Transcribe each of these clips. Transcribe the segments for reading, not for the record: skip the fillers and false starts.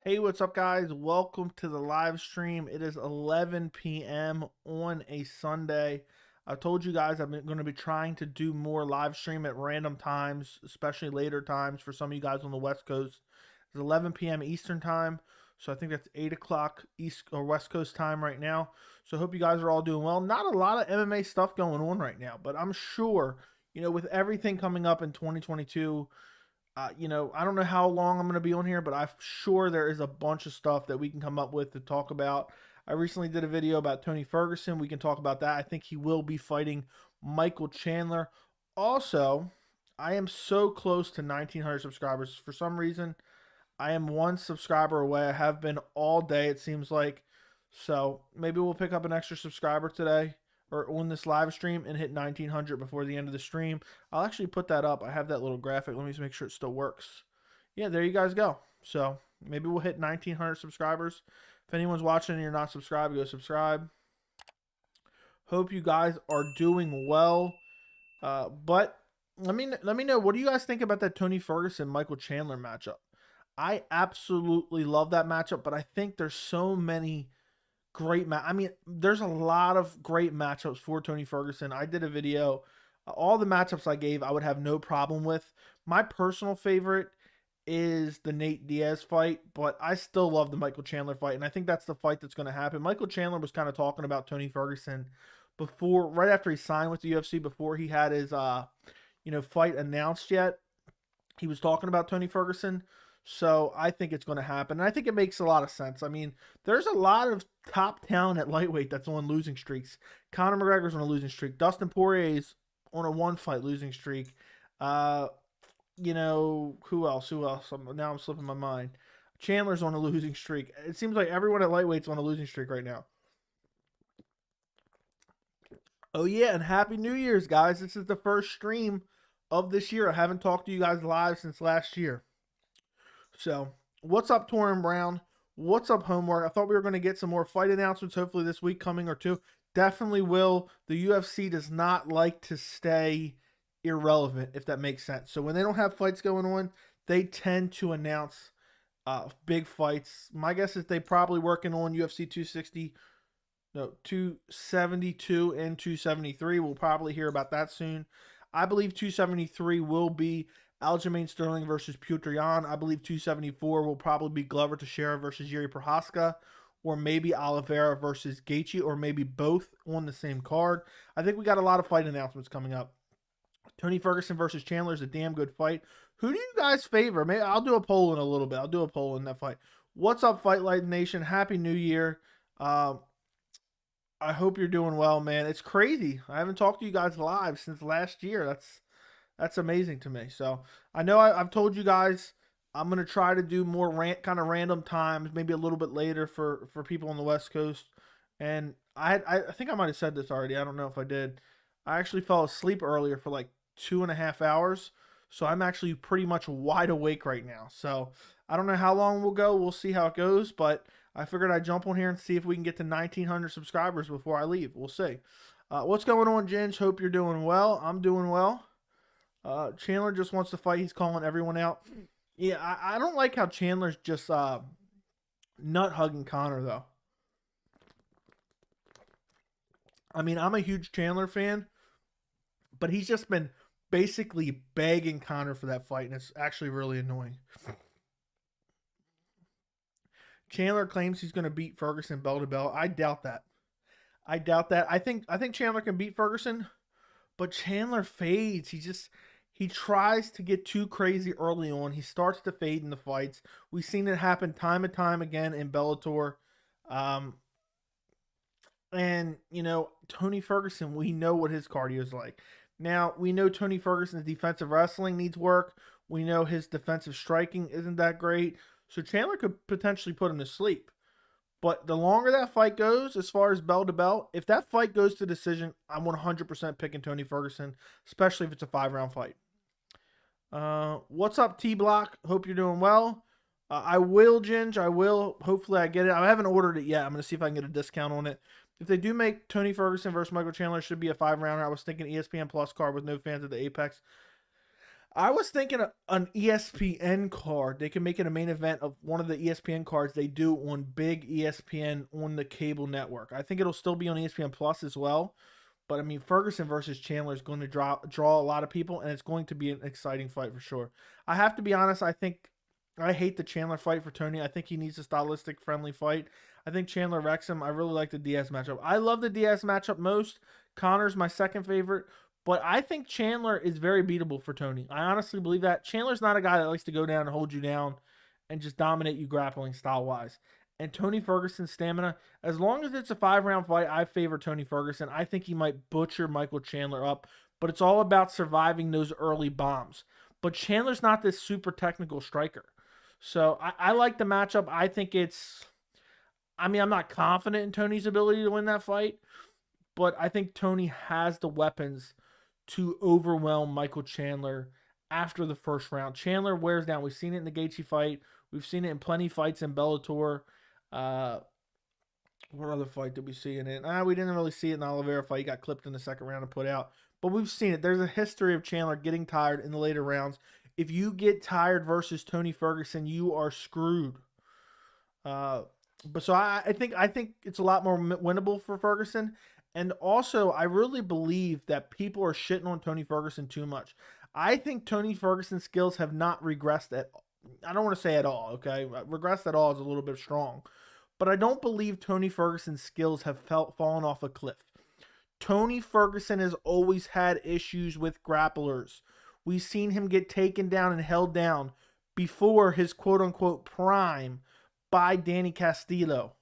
Hey, what's up, guys? Welcome to the live stream. It is 11 p.m. on a Sunday. I told you guys I'm going to be trying to do more live stream at random times, especially later times for some of you guys on the West Coast. It's 11 p.m. Eastern time, so I think that's 8 o'clock East or West Coast time right now. So I hope you guys are all doing well. Not a lot of MMA stuff going on right now, but I'm sure, with everything coming up in 2022. I don't know how long I'm going to be on here, but I'm sure there is a bunch of stuff that we can come up with to talk about. I recently did a video about Tony Ferguson. We can talk about that. I think he will be fighting Michael Chandler. Also, I am so close to 1,900 subscribers. For some reason, I am one subscriber away. I have been all day, it seems like. So maybe we'll pick up an extra subscriber today or on this live stream and hit 1,900 before the end of the stream. I'll actually put that up. I have that little graphic. Let me just make sure it still works. Yeah, there you guys go. So maybe we'll hit 1,900 subscribers. If anyone's watching and you're not subscribed, go subscribe. Hope you guys are doing well. But let me know, what do you guys think about that Tony Ferguson Michael Chandler matchup? I absolutely love that matchup, but I think there's so many great I mean, there's a lot of great matchups for Tony Ferguson. I did a video. All the matchups I gave, I would have no problem with. My personal favorite is the Nate Diaz fight, but I still love the Michael Chandler fight, and I think that's the fight that's going to happen. Michael Chandler was kind of talking about Tony Ferguson right after he signed with the UFC, before he had his fight announced yet. He was talking about Tony Ferguson. So I think it's going to happen. And I think it makes a lot of sense. I mean, there's a lot of top talent at lightweight that's on losing streaks. Conor McGregor's on a losing streak. Dustin Poirier's on a one-fight losing streak. Who else? Now I'm slipping my mind. Chandler's on a losing streak. It seems like everyone at lightweight's on a losing streak right now. Oh, yeah, and Happy New Year's, guys. This is the first stream of this year. I haven't talked to you guys live since last year. So, what's up, Torin Brown? What's up, Homework? I thought we were going to get some more fight announcements, hopefully this week coming or two. Definitely will. The UFC does not like to stay irrelevant, if that makes sense. So when they don't have fights going on, they tend to announce big fights. My guess is they probably working on UFC 272 and 273. We'll probably hear about that soon. I believe 273 will be Aljamain Sterling versus Petr Yan. I believe 274 will probably be Glover Teixeira versus Yuri Prochazka, or maybe Oliveira versus Gaethje, or maybe both on the same card. I think we got a lot of fight announcements coming up. Tony Ferguson versus Chandler is a damn good fight. Who do you guys favor? Maybe I'll do a poll in a little bit. I'll do a poll in that fight. What's up, Fight Light Nation? Happy New Year. I hope you're doing well, man. It's crazy. I haven't talked to you guys live since last year. That's amazing to me. So I know I've told you guys I'm gonna try to do more kind of random times, maybe a little bit later for people on the West Coast. And I think I might have said this already. I don't know if I did. I actually fell asleep earlier for like 2.5 hours, so I'm actually pretty much wide awake right now. So I don't know how long we'll go. We'll see how it goes, but I figured I'd jump on here and see if we can get to 1,900 subscribers before I leave. We'll see. What's going on, Ginge? Hope you're doing well. I'm doing well. Chandler just wants to fight. He's calling everyone out. Yeah, I don't like how Chandler's just nut hugging Conor, though. I mean, I'm a huge Chandler fan, but he's just been basically begging Conor for that fight, and it's actually really annoying. Chandler claims he's going to beat Ferguson bell to bell. I doubt that. I think Chandler can beat Ferguson, but Chandler fades. He tries to get too crazy early on. He starts to fade in the fights. We've seen it happen time and time again in Bellator. And, Tony Ferguson, we know what his cardio is like. Now, we know Tony Ferguson's defensive wrestling needs work. We know his defensive striking isn't that great. So Chandler could potentially put him to sleep. But the longer that fight goes, as far as bell to bell, if that fight goes to decision, I'm 100% picking Tony Ferguson, especially if it's a 5-round fight. What's up, T-Block? Hope you're doing well. I will, Ginge. I will. Hopefully I get it. I haven't ordered it yet. I'm going to see if I can get a discount on it. If they do make Tony Ferguson versus Michael Chandler, it should be a 5-rounder. I was thinking ESPN Plus card with no fans of the Apex. I was thinking an ESPN card. They can make it a main event of one of the ESPN cards they do on big ESPN on the cable network. I think it'll still be on ESPN Plus as well. But I mean, Ferguson versus Chandler is going to draw a lot of people, and it's going to be an exciting fight for sure. I have to be honest. I hate the Chandler fight for Tony. I think he needs a stylistic, friendly fight. I think Chandler wrecks him. I really like the Diaz matchup. I love the Diaz matchup most. Conor's my second favorite. But I think Chandler is very beatable for Tony. I honestly believe that. Chandler's not a guy that likes to go down and hold you down and just dominate you grappling style wise. And Tony Ferguson's stamina, as long as it's a 5-round fight, I favor Tony Ferguson. I think he might butcher Michael Chandler up, but it's all about surviving those early bombs. But Chandler's not this super technical striker. So I like the matchup. I think I'm not confident in Tony's ability to win that fight, but I think Tony has the weapons to overwhelm Michael Chandler after the first round. Chandler wears down. We've seen it in the Gaethje fight. We've seen it in plenty of fights in Bellator. What other fight did we see in it? We didn't really see it in the Oliveira fight. He got clipped in the second round and put out. But we've seen it. There's a history of Chandler getting tired in the later rounds. If you get tired versus Tony Ferguson, you are screwed. But so I think it's a lot more winnable for Ferguson. And also, I really believe that people are shitting on Tony Ferguson too much. I think Tony Ferguson's skills have not regressed at all. I don't want to say at all, okay? Regressed at all is a little bit strong. But I don't believe Tony Ferguson's skills have fallen off a cliff. Tony Ferguson has always had issues with grapplers. We've seen him get taken down and held down before his quote-unquote prime by Danny Castillo.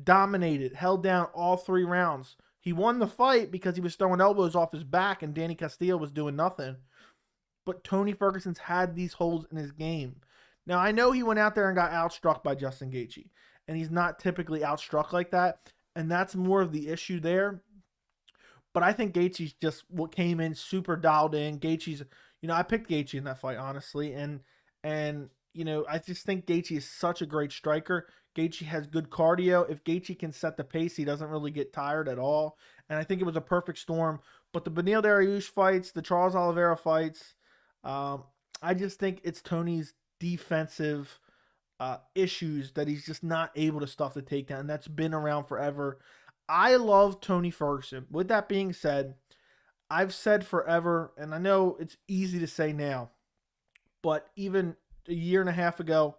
Dominated, held down all 3 rounds. He won the fight because he was throwing elbows off his back and Danny Castillo was doing nothing. But Tony Ferguson's had these holes in his game. Now, I know he went out there and got outstruck by Justin Gaethje, and he's not typically outstruck like that, and that's more of the issue there. But I think Gaethje's just what came in super dialed in. Gaethje's, I picked Gaethje in that fight, honestly, and I just think Gaethje is such a great striker. Gaethje has good cardio. If Gaethje can set the pace, he doesn't really get tired at all. And I think it was a perfect storm. But the Beneil Dariush fights, the Charles Oliveira fights, I just think it's Tony's defensive issues that he's just not able to stuff the takedown. And that's been around forever. I love Tony Ferguson. With that being said, I've said forever, and I know it's easy to say now, but even a year and a half ago,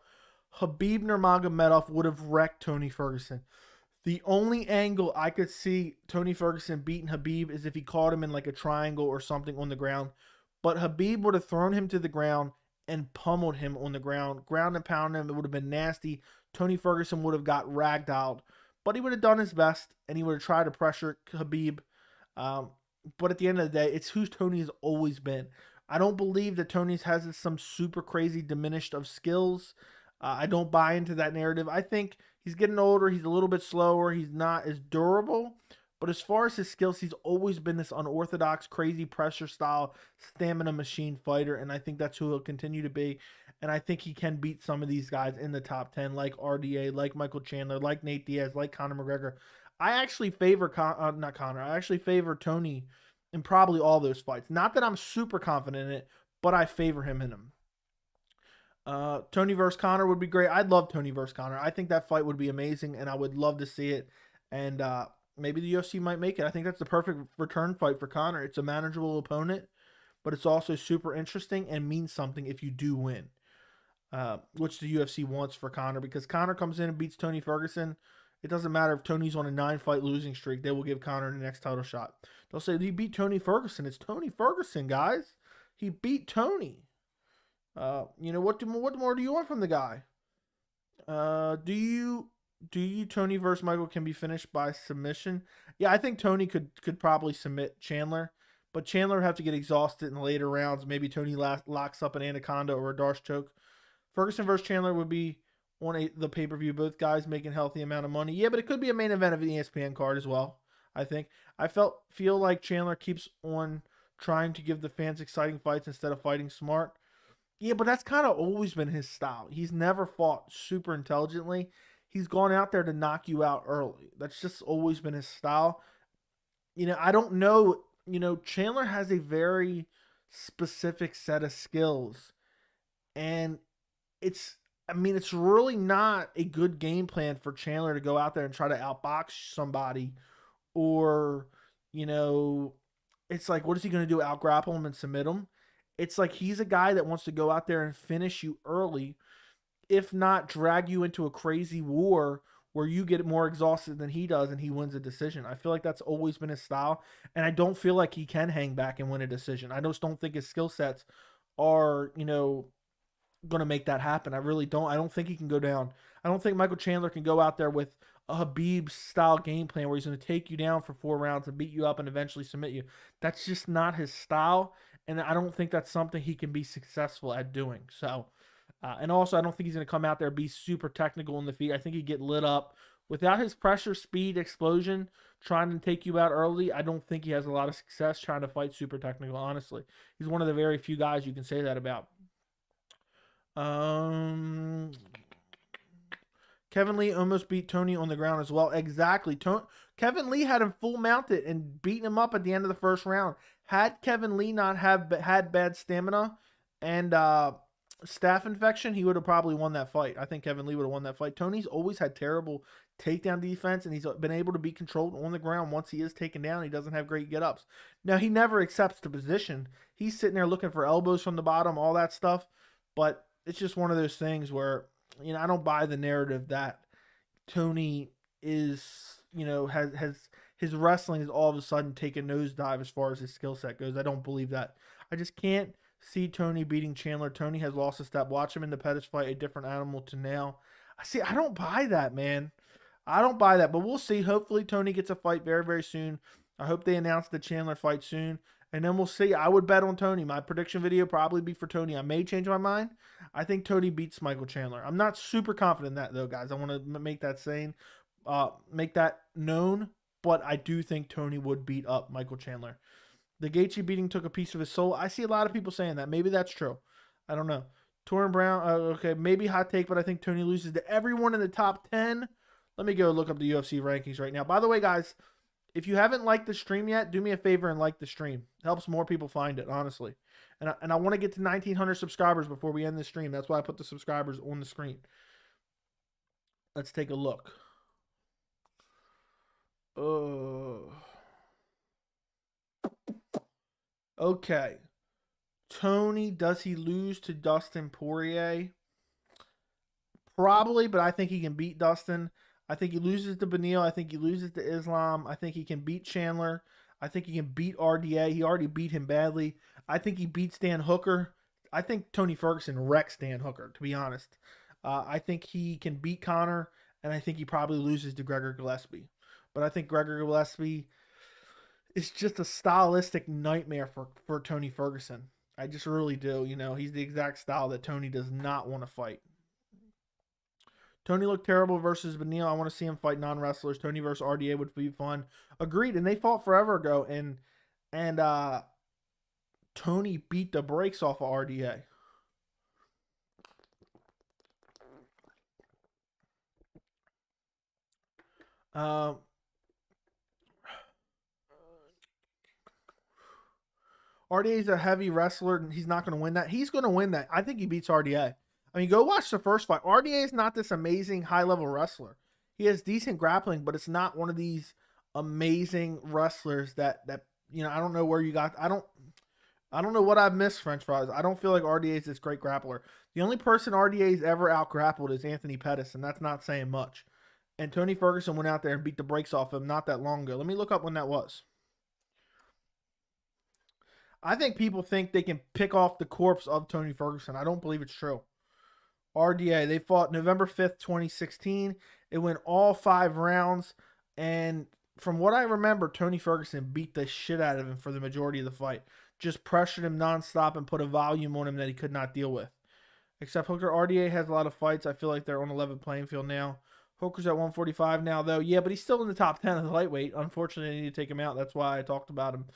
Khabib Nurmagomedov would have wrecked Tony Ferguson. The only angle I could see Tony Ferguson beating Khabib is if he caught him in like a triangle or something on the ground. But Khabib would have thrown him to the ground and pummeled him on the ground and pounded him. It would have been nasty. Tony Ferguson would have got ragdolled. But he would have done his best, and he would have tried to pressure Khabib. But at the end of the day, it's who Tony's always been. I don't believe that Tony's has some super crazy diminished of skills. I don't buy into that narrative. I think he's getting older. He's a little bit slower. He's not as durable. But as far as his skills, he's always been this unorthodox, crazy pressure style, stamina machine fighter. And I think that's who he'll continue to be. And I think he can beat some of these guys in the top 10, like RDA, like Michael Chandler, like Nate Diaz, like Conor McGregor. I actually favor, not Conor, I actually favor Tony in probably all those fights. Not that I'm super confident in it, but I favor him in them. Tony versus Conor would be great. I'd love Tony versus Conor. I think that fight would be amazing, and I would love to see it. And maybe the UFC might make it. I think that's the perfect return fight for Conor. It's a manageable opponent, but it's also super interesting and means something if you do win, which the UFC wants for Conor, because Conor comes in and beats Tony Ferguson. It doesn't matter if Tony's on a 9-fight losing streak. They will give Conor the next title shot. They'll say, he beat Tony Ferguson. It's Tony Ferguson, guys. He beat Tony. What more do you want from the guy? Do you Tony versus Michael can be finished by submission? Yeah, I think Tony could probably submit Chandler, but Chandler would have to get exhausted in the later rounds. Maybe Tony locks up an anaconda or a Darce choke. Ferguson versus Chandler would be on the pay-per-view. Both guys making a healthy amount of money. Yeah, but it could be a main event of the ESPN card as well, I think. I feel like Chandler keeps on trying to give the fans exciting fights instead of fighting smart. Yeah, but that's kind of always been his style. He's never fought super intelligently. He's gone out there to knock you out early. That's just always been his style. I don't know. Chandler has a very specific set of skills. And it's, I mean, it's really not a good game plan for Chandler to go out there and try to outbox somebody, or, you know, it's like, what is he going to do? Out grapple him and submit him? It's like he's a guy that wants to go out there and finish you early, if not drag you into a crazy war where you get more exhausted than he does and he wins a decision. I feel like that's always been his style, and I don't feel like he can hang back and win a decision. I just don't think his skill sets are, going to make that happen. I really don't. I don't think he can go down. I don't think Michael Chandler can go out there with a Khabib style game plan where he's going to take you down for 4 rounds and beat you up and eventually submit you. That's just not his style, and I don't think that's something he can be successful at doing. So, and also I don't think he's going to come out there and be super technical in the feet. I think he'd get lit up without his pressure, speed, explosion, trying to take you out early. I don't think he has a lot of success trying to fight super technical. Honestly, he's one of the very few guys you can say that about. Kevin Lee almost beat Tony on the ground as well. Exactly. Kevin Lee had him full mounted and beating him up at the end of the first round. Had Kevin Lee not had bad stamina and staph infection, he would have probably won that fight. I think Kevin Lee would have won that fight. Tony's always had terrible takedown defense, and he's been able to be controlled on the ground. Once he is taken down, he doesn't have great get-ups. Now, he never accepts the position. He's sitting there looking for elbows from the bottom, all that stuff. But it's just one of those things where, I don't buy the narrative that Tony is, has his wrestling is all of a sudden taking a nosedive as far as his skill set goes. I don't believe that. I just can't see Tony beating Chandler. Tony has lost a step. Watch him in the Pettis fight, a different animal to now. I don't buy that, man. I don't buy that, but we'll see. Hopefully Tony gets a fight very, very soon. I hope they announce the Chandler fight soon. And then we'll see. I would bet on Tony. My prediction video probably be for Tony. I may change my mind. I think Tony beats Michael Chandler. I'm not super confident in that, though, guys. I want to make that make that known. But I do think Tony would beat up Michael Chandler. The Gaethje beating took a piece of his soul. I see a lot of people saying that. Maybe that's true. I don't know. Torrin Brown, okay, maybe hot take, but I think Tony loses to everyone in the top 10. Let me go look up the UFC rankings right now. By the way, guys, if you haven't liked the stream yet, do me a favor and like the stream. It helps more people find it, honestly. And I want to get to 1,900 subscribers before we end the stream. That's why I put the subscribers on the screen. Let's take a look. Okay. Tony, does he lose to Dustin Poirier? Probably, but I think he can beat Dustin. I think he loses to Beneil. I think he loses to Islam. I think he can beat Chandler. I think he can beat RDA. He already beat him badly. I think he beats Dan Hooker. I think Tony Ferguson wrecks Dan Hooker, to be honest. I think he can beat Conor, and I think he probably loses to Gregor Gillespie. But I think Gregor Gillespie is just a stylistic nightmare for Tony Ferguson. I just really do. He's the exact style that Tony does not want to fight. Tony looked terrible versus Beneil. I want to see him fight non-wrestlers. Tony versus RDA would be fun. Agreed. And they fought forever ago. And Tony beat the brakes off of RDA. RDA is a heavy wrestler, and he's not going to win that. He's going to win that. I think he beats RDA. I mean, go watch the first fight. RDA is not this amazing high-level wrestler. He has decent grappling, but it's not one of these amazing wrestlers that I don't know where you got. I don't know what I've missed, French fries. I don't feel like RDA is this great grappler. The only person RDA's ever out-grappled is Anthony Pettis, and that's not saying much. And Tony Ferguson went out there and beat the brakes off him not that long ago. Let me look up when that was. I think people think they can pick off the corpse of Tony Ferguson. I don't believe it's true. RDA, they fought November 5th, 2016. It went all 5 rounds. And from what I remember, Tony Ferguson beat the shit out of him for the majority of the fight. Just pressured him nonstop and put a volume on him that he could not deal with. Except Hooker, RDA has a lot of fights. I feel like they're on a level playing field now. Hooker's at 145 now, though. Yeah, but he's still in the top 10 of the lightweight. Unfortunately, I need to take him out. That's why I talked about him.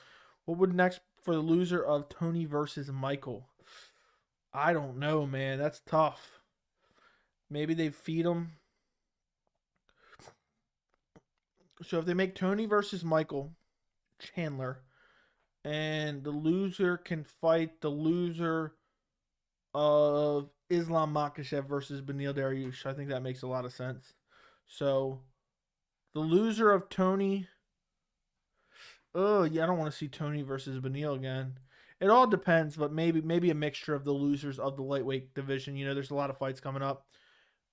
What would next for the loser of Tony versus Michael? I don't know, man. That's tough. Maybe they feed him. So if they make Tony versus Michael Chandler, and the loser can fight the loser of Islam Makhachev versus Beneil Dariush. I think that makes a lot of sense. So the loser of Tony. Oh yeah, I don't want to see Tony versus Beneil again. It all depends, but maybe a mixture of the losers of the lightweight division. You know, there's a lot of fights coming up.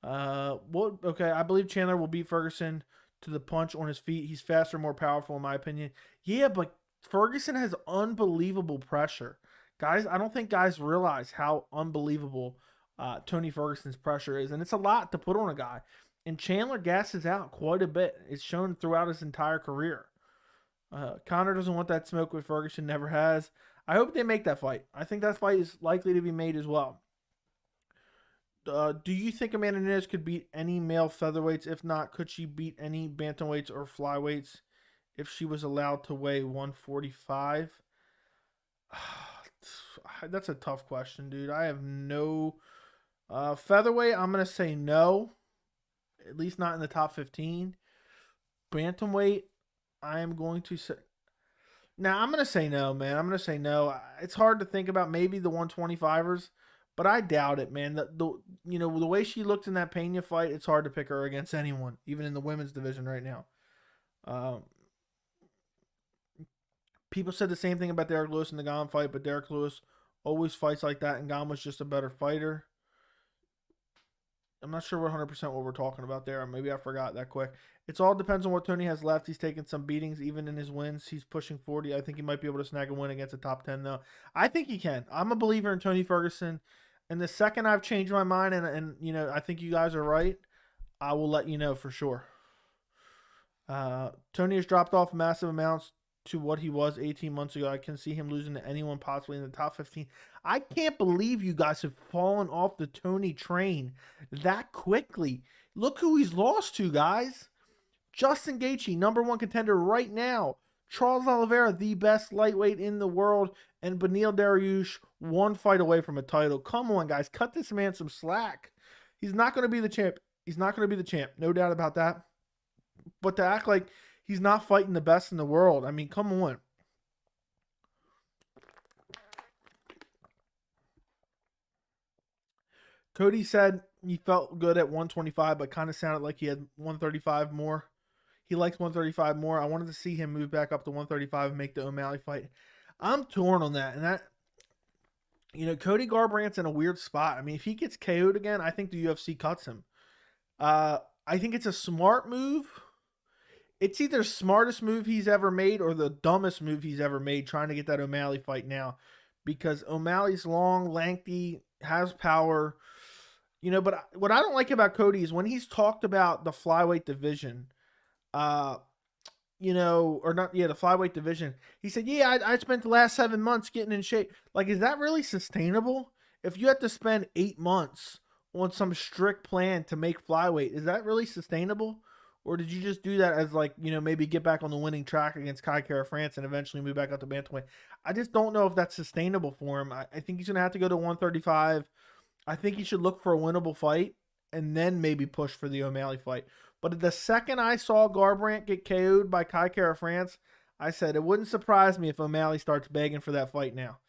Okay, I believe Chandler will beat Ferguson to the punch on his feet. He's faster, more powerful, in my opinion. Yeah, but Ferguson has unbelievable pressure. Guys, I don't think guys realize how unbelievable Tony Ferguson's pressure is, and it's a lot to put on a guy. And Chandler gasses out quite a bit. It's shown throughout his entire career. Conor doesn't want that smoke with Ferguson, never has. I hope they make that fight. I think that fight is likely to be made as well. Do you think Amanda Nunes could beat any male featherweights? If not, could she beat any bantamweights or flyweights if she was allowed to weigh 145? That's a tough question, dude. I have no featherweight. I'm gonna say no, at least not in the top 15. Bantamweight, I am going to say. Now I'm gonna say no, man. I'm gonna say no. It's hard to think about maybe the 125ers, but I doubt it, man. The way she looked in that Pena fight, it's hard to pick her against anyone, even in the women's division right now. Um, People said the same thing about Derek Lewis in the Ngannou fight, but Derek Lewis always fights like that, and Ngannou was just a better fighter. I'm not sure 100% what we're talking about there. Maybe I forgot that quick. It all depends on what Tony has left. He's taken some beatings even in his wins. He's pushing 40. I think he might be able to snag a win against a top 10, though. I think he can. I'm a believer in Tony Ferguson. And the second I've changed my mind and I think you guys are right, I will let you know for sure. Tony has dropped off massive amounts to what he was 18 months ago. I can see him losing to anyone possibly in the top 15. I can't believe you guys have fallen off the Tony train that quickly. Look who he's lost to, guys. Justin Gaethje, number one contender right now. Charles Oliveira, the best lightweight in the world. And Beneil Dariush, one fight away from a title. Come on, guys. Cut this man some slack. He's not going to be the champ. He's not going to be the champ. No doubt about that. But to act like he's not fighting the best in the world, I mean, come on. Cody said he felt good at 125, but kind of sounded like he had 135 more. He likes 135 more. I wanted to see him move back up to 135 and make the O'Malley fight. I'm torn on that. And Cody Garbrandt's in a weird spot. I mean, if he gets KO'd again, I think the UFC cuts him. I think it's a smart move. It's either the smartest move he's ever made or the dumbest move he's ever made trying to get that O'Malley fight now. Because O'Malley's long, lengthy, has power. But what I don't like about Cody is when he's talked about the flyweight division, the flyweight division, he said, yeah, I spent the last 7 months getting in shape. Like, is that really sustainable? If you have to spend 8 months on some strict plan to make flyweight, is that really sustainable? Or did you just do that as maybe get back on the winning track against Kai Kara France and eventually move back up to bantamweight? I just don't know if that's sustainable for him. I think he's going to have to go to 135. I think he should look for a winnable fight and then maybe push for the O'Malley fight. But the second I saw Garbrandt get KO'd by Kai Kara France, I said it wouldn't surprise me if O'Malley starts begging for that fight now.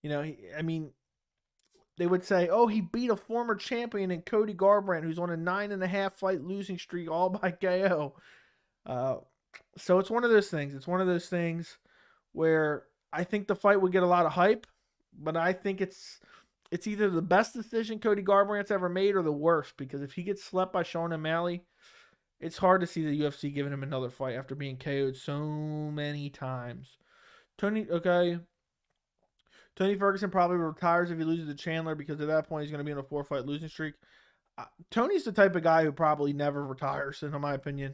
They would say, oh, he beat a former champion in Cody Garbrandt, who's on a 9.5 fight losing streak all by KO. So it's one of those things. It's one of those things where I think the fight would get a lot of hype, but I think it's either the best decision Cody Garbrandt's ever made or the worst, because if he gets slept by Sean O'Malley, it's hard to see the UFC giving him another fight after being KO'd so many times. Tony Ferguson probably retires if he loses to Chandler, because at that point he's going to be in a 4-fight losing streak. Tony's the type of guy who probably never retires, in my opinion.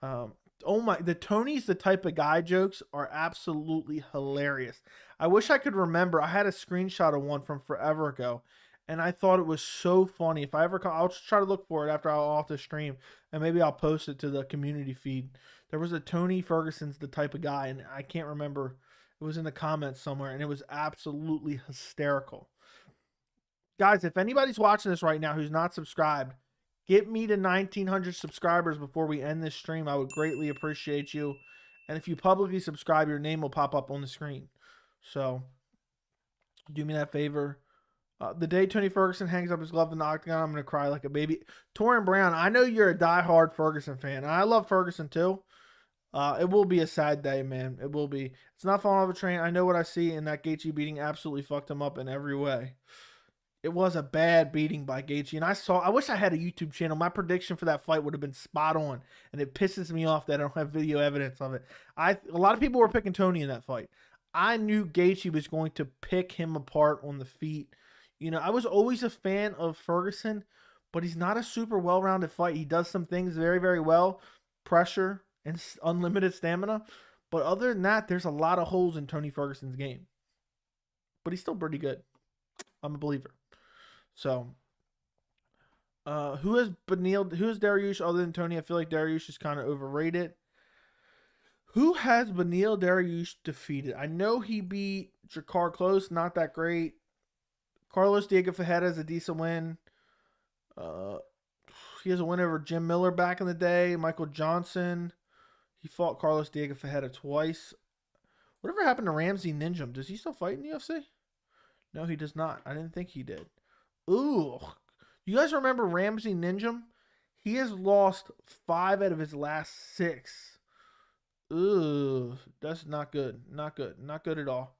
Tony's the type of guy jokes are absolutely hilarious. I wish I could remember. I had a screenshot of one from forever ago, and I thought it was so funny. If I ever come, I'll just try to look for it after I'm off the stream, and maybe I'll post it to the community feed. There was a Tony Ferguson's the type of guy, and I can't remember. It was in the comments somewhere, and it was absolutely hysterical. Guys, if anybody's watching this right now who's not subscribed, get me to 1,900 subscribers before we end this stream. I would greatly appreciate you. And if you publicly subscribe, your name will pop up on the screen. So do me that favor. The day Tony Ferguson hangs up his glove in the octagon, I'm going to cry like a baby. Torrin Brown, I know you're a diehard Ferguson fan. And I love Ferguson too. It will be a sad day, man. It will be. It's not falling off a train. I know what I see, and that Gaethje beating absolutely fucked him up in every way. It was a bad beating by Gaethje, and I wish I had a YouTube channel. My prediction for that fight would have been spot on, and it pisses me off that I don't have video evidence of it. A lot of people were picking Tony in that fight. I knew Gaethje was going to pick him apart on the feet. You know, I was always a fan of Ferguson, but he's not a super well-rounded fight. He does some things very, very well. Pressure and unlimited stamina. But other than that, there's a lot of holes in Tony Ferguson's game. But he's still pretty good. I'm a believer. So, who is Dariush other than Tony? I feel like Dariush is kind of overrated. Who has Beneil Dariush defeated? I know he beat Jakar Close, not that great. Carlos Diego Ferreira has a decent win. He has a win over Jim Miller back in the day. Michael Johnson. He fought Carlos Diego Ferreira twice. Whatever happened to Ramsey Ninjum? Does he still fight in the UFC? No, he does not. I didn't think he did. Ooh. You guys remember Ramsey Ninjum? He has lost 5 out of his last 6. Ooh. That's not good. Not good. Not good at all.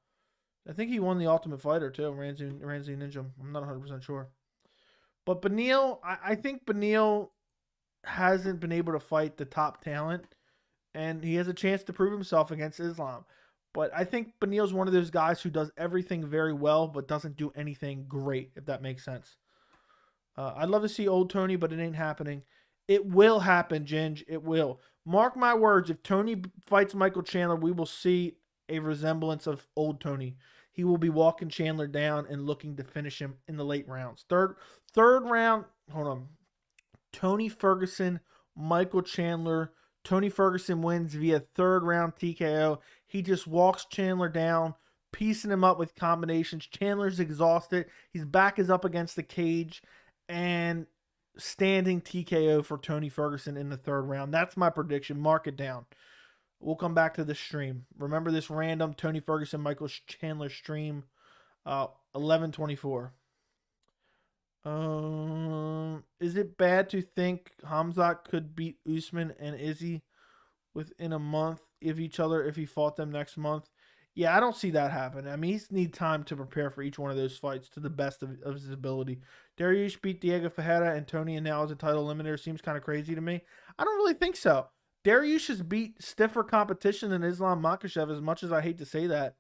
I think he won the Ultimate Fighter too, Ramsey Ninjum. I'm not 100% sure. But Beneil, I think Beneil hasn't been able to fight the top talent. And he has a chance to prove himself against Islam. But I think Beneil's one of those guys who does everything very well, but doesn't do anything great, if that makes sense. I'd love to see old Tony, but it ain't happening. It will happen, Ginge. It will. Mark my words, if Tony fights Michael Chandler, we will see a resemblance of old Tony. He will be walking Chandler down and looking to finish him in the late rounds. Third round, hold on. Tony Ferguson, Michael Chandler. Tony Ferguson wins via third round TKO. He just walks Chandler down, piecing him up with combinations. Chandler's exhausted. His back is up against the cage. And standing TKO for Tony Ferguson in the third round. That's my prediction. Mark it down. We'll come back to the stream. Remember this random Tony Ferguson, Michael Chandler stream. 11:24. Is it bad to think Hamzat could beat Usman and Izzy within a month of each other if he fought them next month? Yeah, I don't see that happen. I mean, he's need time to prepare for each one of those fights to the best of his ability. Dariush beat Diego Ferreira and Tony, and now as a title limiter, seems kind of crazy to me. I don't really think so. Dariush has beat stiffer competition than Islam Makhachev, as much as I hate to say that.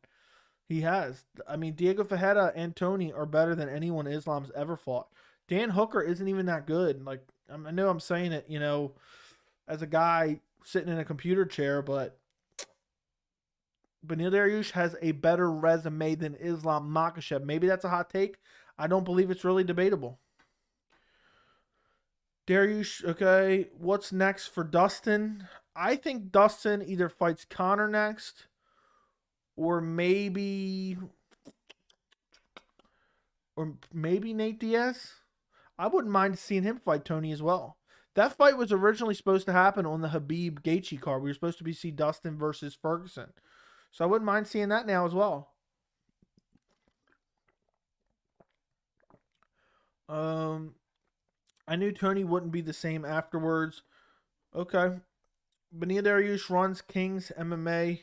He has. I mean, Diego Ferreira and Tony are better than anyone Islam's ever fought. Dan Hooker isn't even that good. Like, I know I'm saying it, you know, as a guy sitting in a computer chair, but Beneil Dariush has a better resume than Islam Makhachev. Maybe that's a hot take. I don't believe it's really debatable. Dariush, okay. What's next for Dustin? I think Dustin either fights Conor next, or maybe Nate Diaz. I wouldn't mind seeing him fight Tony as well. That fight was originally supposed to happen on the Khabib Gaethje card. We were supposed to see Dustin versus Ferguson. So I wouldn't mind seeing that now as well. I knew Tony wouldn't be the same afterwards. Okay. Beneil Dariush runs King's MMA.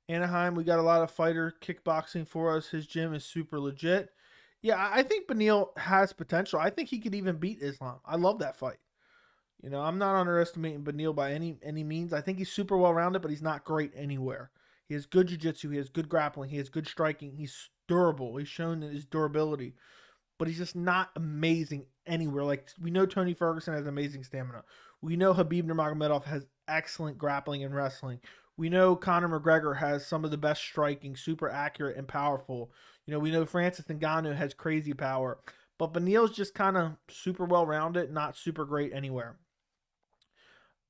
Anaheim, we got a lot of fighter kickboxing for us. His gym is super legit. Yeah, I think Beneil has potential. I think he could even beat Islam. I love that fight. You know, I'm not underestimating Beneil by any means. I think he's super well-rounded, but he's not great anywhere. He has good jiu-jitsu. He has good grappling. He has good striking. He's durable. He's shown his durability. But he's just not amazing anywhere. Like, we know Tony Ferguson has amazing stamina. We know Khabib Nurmagomedov has excellent grappling and wrestling. We know Conor McGregor has some of the best striking, super accurate and powerful. You know, we know Francis Ngannou has crazy power. But Beneil's just kind of super well-rounded, not super great anywhere.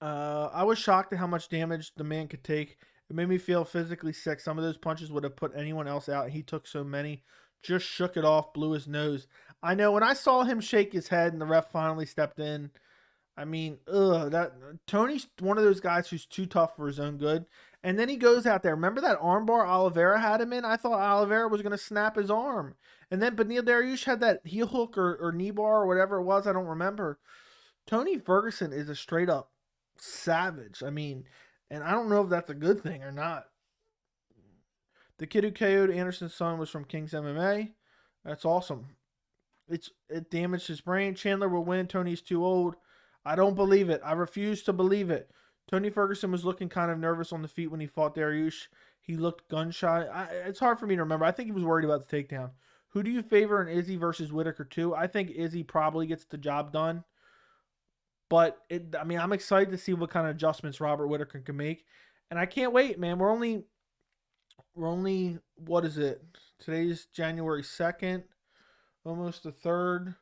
I was shocked at how much damage the man could take. It made me feel physically sick. Some of those punches would have put anyone else out. He took so many. Just shook it off, blew his nose. I know, when I saw him shake his head and the ref finally stepped in, I mean, Tony's one of those guys who's too tough for his own good. And then he goes out there. Remember that armbar Oliveira had him in? I thought Oliveira was going to snap his arm. And then Beneil Dariush had that heel hook or knee bar or whatever it was. I don't remember. Tony Ferguson is a straight up savage. I mean, and I don't know if that's a good thing or not. The kid who KO'd Anderson's son was from King's MMA. That's awesome. It damaged his brain. Chandler will win. Tony's too old. I don't believe it. I refuse to believe it. Tony Ferguson was looking kind of nervous on the feet when he fought Dariush. He looked gun-shy. It's hard for me to remember. I think he was worried about the takedown. Who do you favor in Izzy versus Whitaker 2? I think Izzy probably gets the job done. But, I'm excited to see what kind of adjustments Robert Whitaker can make. And I can't wait, man. We're only, what is it? Today's January 2nd. Almost the 3rd.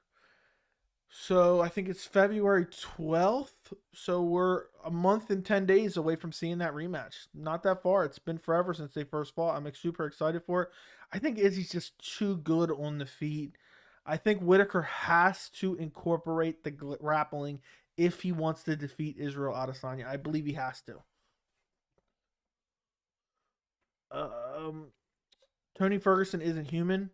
So I think it's February 12th. So we're a month and 10 days away from seeing that rematch. Not that far. It's been forever since they first fought. I'm super excited for it. I think Izzy's just too good on the feet. I think Whitaker has to incorporate the grappling if he wants to defeat Israel Adesanya. I believe he has to. Tony Ferguson isn't human.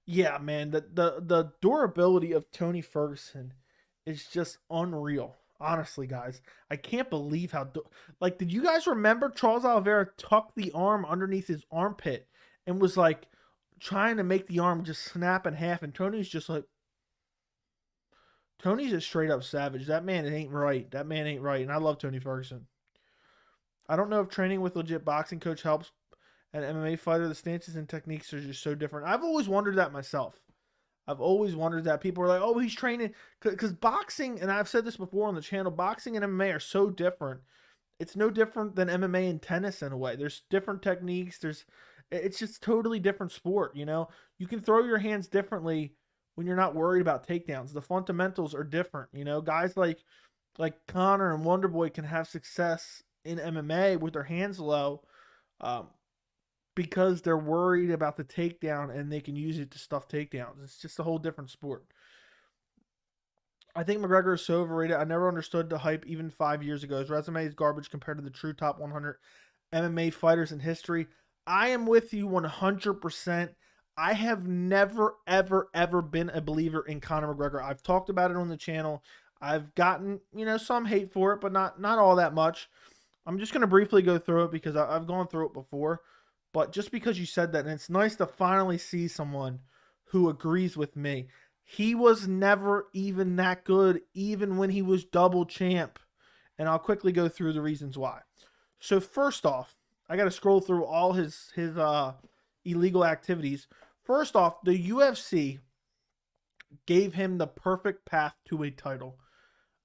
Yeah, man, the durability of Tony Ferguson is just unreal. Honestly, guys, I can't believe how did you guys remember Charles Oliveira tucked the arm underneath his armpit and was like trying to make the arm just snap in half, and Tony's a straight up savage. That man ain't right. That man ain't right, and I love Tony Ferguson. I don't know if training with legit boxing coach helps an MMA fighter. The stances and techniques are just so different. I've always wondered that myself. I've always wondered that. People are like, oh, he's training. Because boxing, and I've said this before on the channel, boxing and MMA are so different. It's no different than MMA and tennis in a way. There's different techniques. It's just totally different sport, you know? You can throw your hands differently when you're not worried about takedowns. The fundamentals are different, you know? Guys like Conor and Wonderboy can have success in MMA with their hands low, because they're worried about the takedown and they can use it to stuff takedowns. It's just a whole different sport. I think McGregor is so overrated. I never understood the hype even 5 years ago. His resume is garbage compared to the true top 100 MMA fighters in history. I am with you 100%. I have never, ever, ever been a believer in Conor McGregor. I've talked about it on the channel. I've gotten, some hate for it, but not all that much. I'm just going to briefly go through it because I've gone through it before. But just because you said that, and it's nice to finally see someone who agrees with me. He was never even that good, even when he was double champ. And I'll quickly go through the reasons why. So first off, I got to scroll through all his illegal activities. First off, the UFC gave him the perfect path to a title.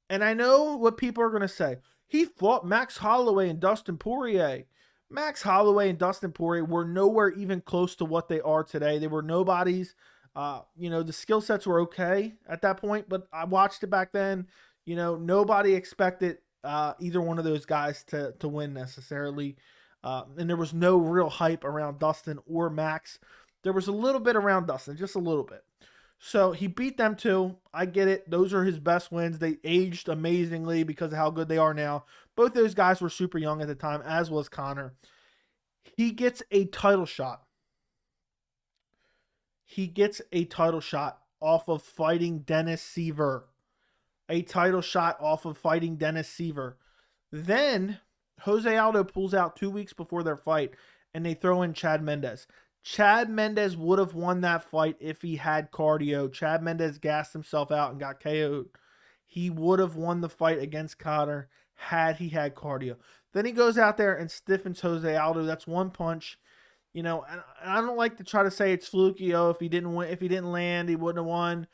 And I know what people are going to say. He fought Max Holloway and Dustin Poirier. Max Holloway and Dustin Poirier were nowhere even close to what they are today. They were nobodies. The skill sets were okay at that point, but I watched it back then. Nobody expected either one of those guys to win necessarily. And there was no real hype around Dustin or Max. There was a little bit around Dustin, just a little bit. So he beat them too. I get it. Those are his best wins. They aged amazingly because of how good they are now. Both those guys were super young at the time, as was Conor. He gets a title shot. He gets a title shot off of fighting Dennis Siver. A title shot off of fighting Dennis Siver. Then Jose Aldo pulls out 2 weeks before their fight, and they throw in Chad Mendes. Chad Mendes would have won that fight if he had cardio. Chad Mendes gassed himself out and got KO'd. He would have won the fight against Conor had he had cardio. Then he goes out there and stiffens Jose Aldo. That's one punch. And I don't like to try to say it's fluky. Oh, if he didn't win, if he didn't land, he wouldn't have won.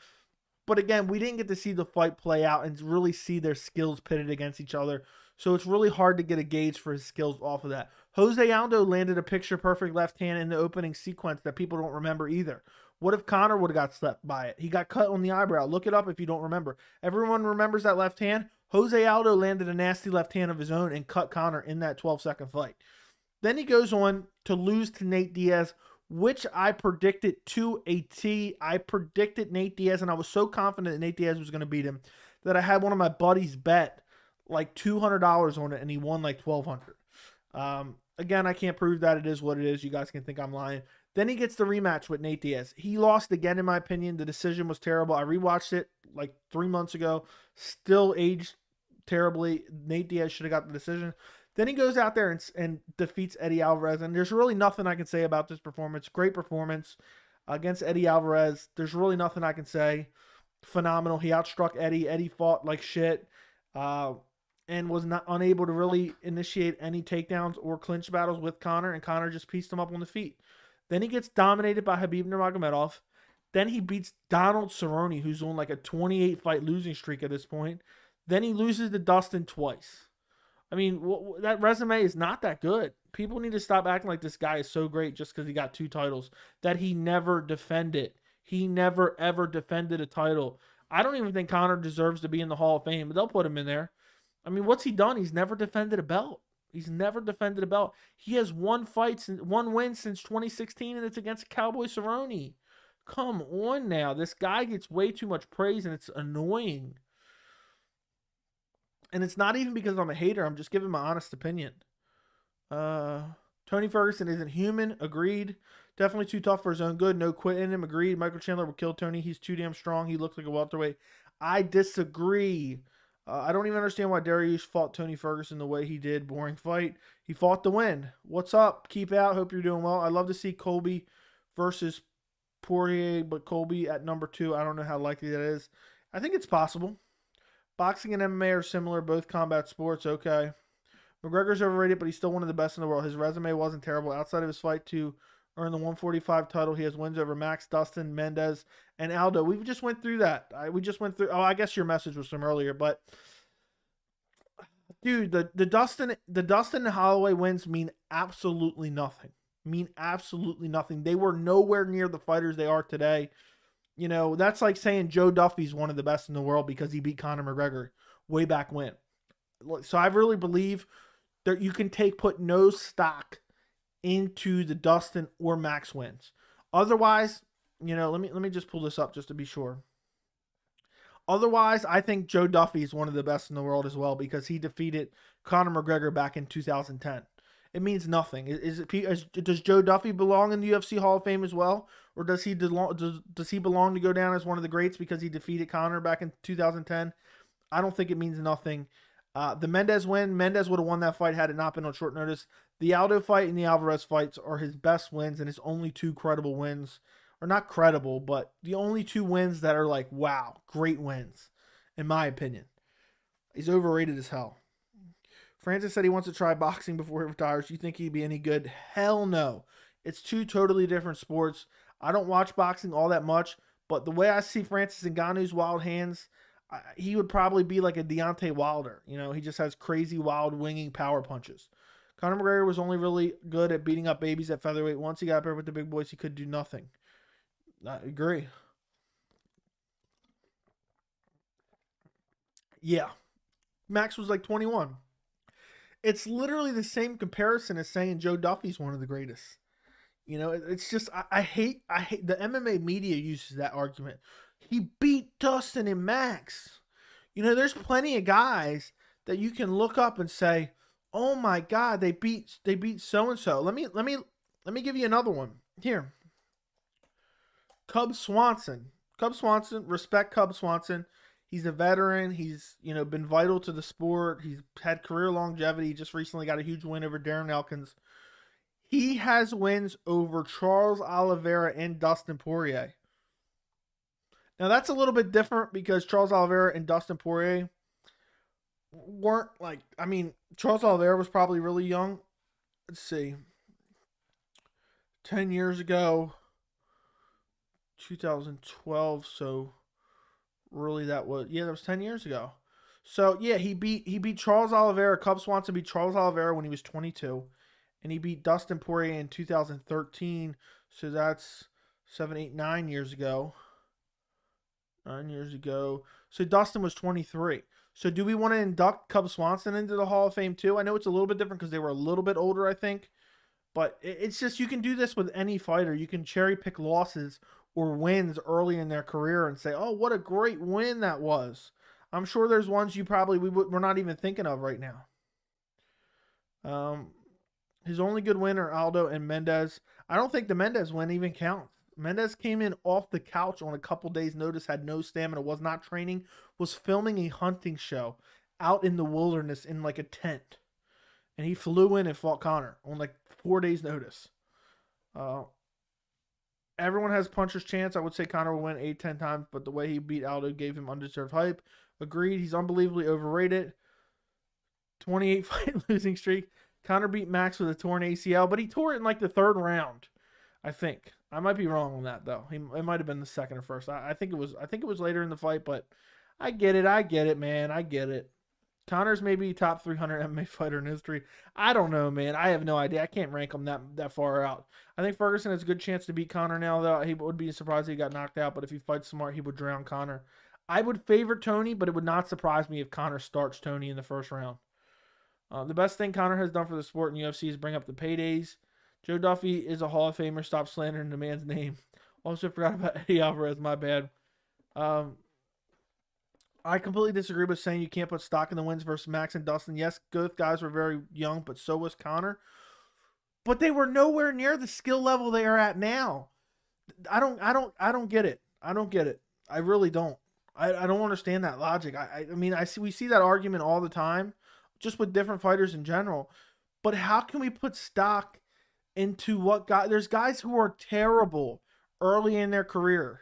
But again, we didn't get to see the fight play out and really see their skills pitted against each other. So it's really hard to get a gauge for his skills off of that. Jose Aldo landed a picture-perfect left hand in the opening sequence that people don't remember either. What if Conor would have got slapped by it? He got cut on the eyebrow. Look it up if you don't remember. Everyone remembers that left hand. Jose Aldo landed a nasty left hand of his own and cut Conor in that 12-second fight. Then he goes on to lose to Nate Diaz, which I predicted to a T. I predicted Nate Diaz, and I was so confident that Nate Diaz was going to beat him that I had one of my buddies bet like $200 on it, and he won like $1,200. Again, I can't prove that. It is what it is. You guys can think I'm lying. Then he gets the rematch with Nate Diaz. He lost again, in my opinion. The decision was terrible. I rewatched it like 3 months ago. Still aged terribly. Nate Diaz should have got the decision. Then he goes out there and defeats Eddie Alvarez. And there's really nothing I can say about this performance. Great performance against Eddie Alvarez. There's really nothing I can say. Phenomenal. He outstruck Eddie. Eddie fought like shit. And was not unable to really initiate any takedowns or clinch battles with Conor, and Conor just pieced him up on the feet. Then he gets dominated by Khabib Nurmagomedov. Then he beats Donald Cerrone, who's on like a 28-fight losing streak at this point. Then he loses to Dustin twice. I mean, that resume is not that good. People need to stop acting like this guy is so great just because he got 2 titles that he never defended. He never, ever defended a title. I don't even think Conor deserves to be in the Hall of Fame, but they'll put him in there. I mean, what's he done? He's never defended a belt. He's never defended a belt. He has one win since 2016, and it's against Cowboy Cerrone. Come on now. This guy gets way too much praise, and it's annoying. And it's not even because I'm a hater. I'm just giving my honest opinion. Tony Ferguson isn't human. Agreed. Definitely too tough for his own good. No quit in him. Agreed. Michael Chandler would kill Tony. He's too damn strong. He looks like a welterweight. I disagree. I don't even understand why Dariush fought Tony Ferguson the way he did. Boring fight. He fought to win. What's up? Keep out. Hope you're doing well. I'd love to see Colby versus Poirier, but Colby at number 2. I don't know how likely that is. I think it's possible. Boxing and MMA are similar, both combat sports. Okay. McGregor's overrated, but he's still one of the best in the world. His resume wasn't terrible. Outside of his fight to earn the 145 title, he has wins over Max, Dustin, Mendez, and Aldo. We just went through that. We just went through. Oh, I guess your message was from earlier, but dude, the Dustin and Holloway wins mean absolutely nothing. They were nowhere near the fighters they are today. You know, that's like saying Joe Duffy's one of the best in the world because he beat Conor McGregor way back when. So I really believe that you can put no stock into the Dustin or Max wins. Otherwise, you know, let me just pull this up just to be sure. Otherwise, I think Joe Duffy is one of the best in the world as well because he defeated Conor McGregor back in 2010. It means nothing. Does Joe Duffy belong in the UFC Hall of Fame as well, or does he belong to go down as one of the greats because he defeated Conor back in 2010? I don't think it means nothing. The Mendez win, Mendez would have won that fight had it not been on short notice. The Aldo fight and the Alvarez fights are his best wins and his only 2 credible wins. Or not credible, but the only 2 wins that are like, wow, great wins, in my opinion. He's overrated as hell. Francis said he wants to try boxing before he retires. You think he'd be any good? Hell no. It's 2 totally different sports. I don't watch boxing all that much, but the way I see Francis Ngannou's wild hands, he would probably be like a Deontay Wilder. You know, he just has crazy, wild, winging power punches. Conor McGregor was only really good at beating up babies at featherweight. Once he got up there with the big boys, he could do nothing. I agree. Yeah. Max was like 21. It's literally the same comparison as saying Joe Duffy's one of the greatest. You know, it's just, I hate the MMA media uses that argument. He beat Dustin and Max. You know, there's plenty of guys that you can look up and say, oh my God, they beat so-and-so. Let me give you another one. Here. Cub Swanson. Respect Cub Swanson. He's a veteran. He's, you know, been vital to the sport. He's had career longevity. He just recently got a huge win over Darren Elkins. He has wins over Charles Oliveira and Dustin Poirier. Now, that's a little bit different because Charles Oliveira and Dustin Poirier weren't like, I mean, Charles Oliveira was probably really young. Let's see. 10 years ago, 2012, so really that was 10 years ago. So yeah, he beat Charles Oliveira. Cub Swanson beat Charles Oliveira when he was 22, and he beat Dustin Poirier in 2013. So that's 7, 8, 9 years ago. 9 years ago. So Dustin was 23. So do we want to induct Cub Swanson into the Hall of Fame too? I know it's a little bit different because they were a little bit older, I think. But it's just, you can do this with any fighter. You can cherry pick losses or wins early in their career and say, oh, what a great win that was. I'm sure there's ones we're not even thinking of right now. His only good win are Aldo and Mendez. I don't think the Mendez win even counts. Mendez came in off the couch on a couple days' notice, had no stamina, was not training, was filming a hunting show out in the wilderness in like a tent. And he flew in and fought Conor on like 4 days' notice. Everyone has puncher's chance. I would say Conor will win 8, 10 times, but the way he beat Aldo gave him undeserved hype. Agreed. He's unbelievably overrated. 28 fight losing streak. Conor beat Max with a torn ACL, but he tore it in like the 3rd round, I think. I might be wrong on that though. It might have been the 2nd or 1st. I think it was later in the fight, but I get it, man. I get it. Conor's maybe top 300 MMA fighter in history. I don't know, man. I have no idea. I can't rank him that far out. I think Ferguson has a good chance to beat Conor now, though. He would be surprised if he got knocked out, but if he fights smart, he would drown Conor. I would favor Tony, but it would not surprise me if Conor starts Tony in the 1st round. The best thing Conor has done for the sport in UFC is bring up the paydays. Joe Duffy is a Hall of Famer. Stop slandering the man's name. Also forgot about Eddie Alvarez. My bad. I completely disagree with saying you can't put stock in the wins versus Max and Dustin. Yes, both guys were very young, but so was Conor. But they were nowhere near the skill level they are at now. I don't get it. I don't get it. I really don't. I don't understand that logic. I mean, we see that argument all the time, just with different fighters in general. But how can we put stock into what guy? There's guys who are terrible early in their career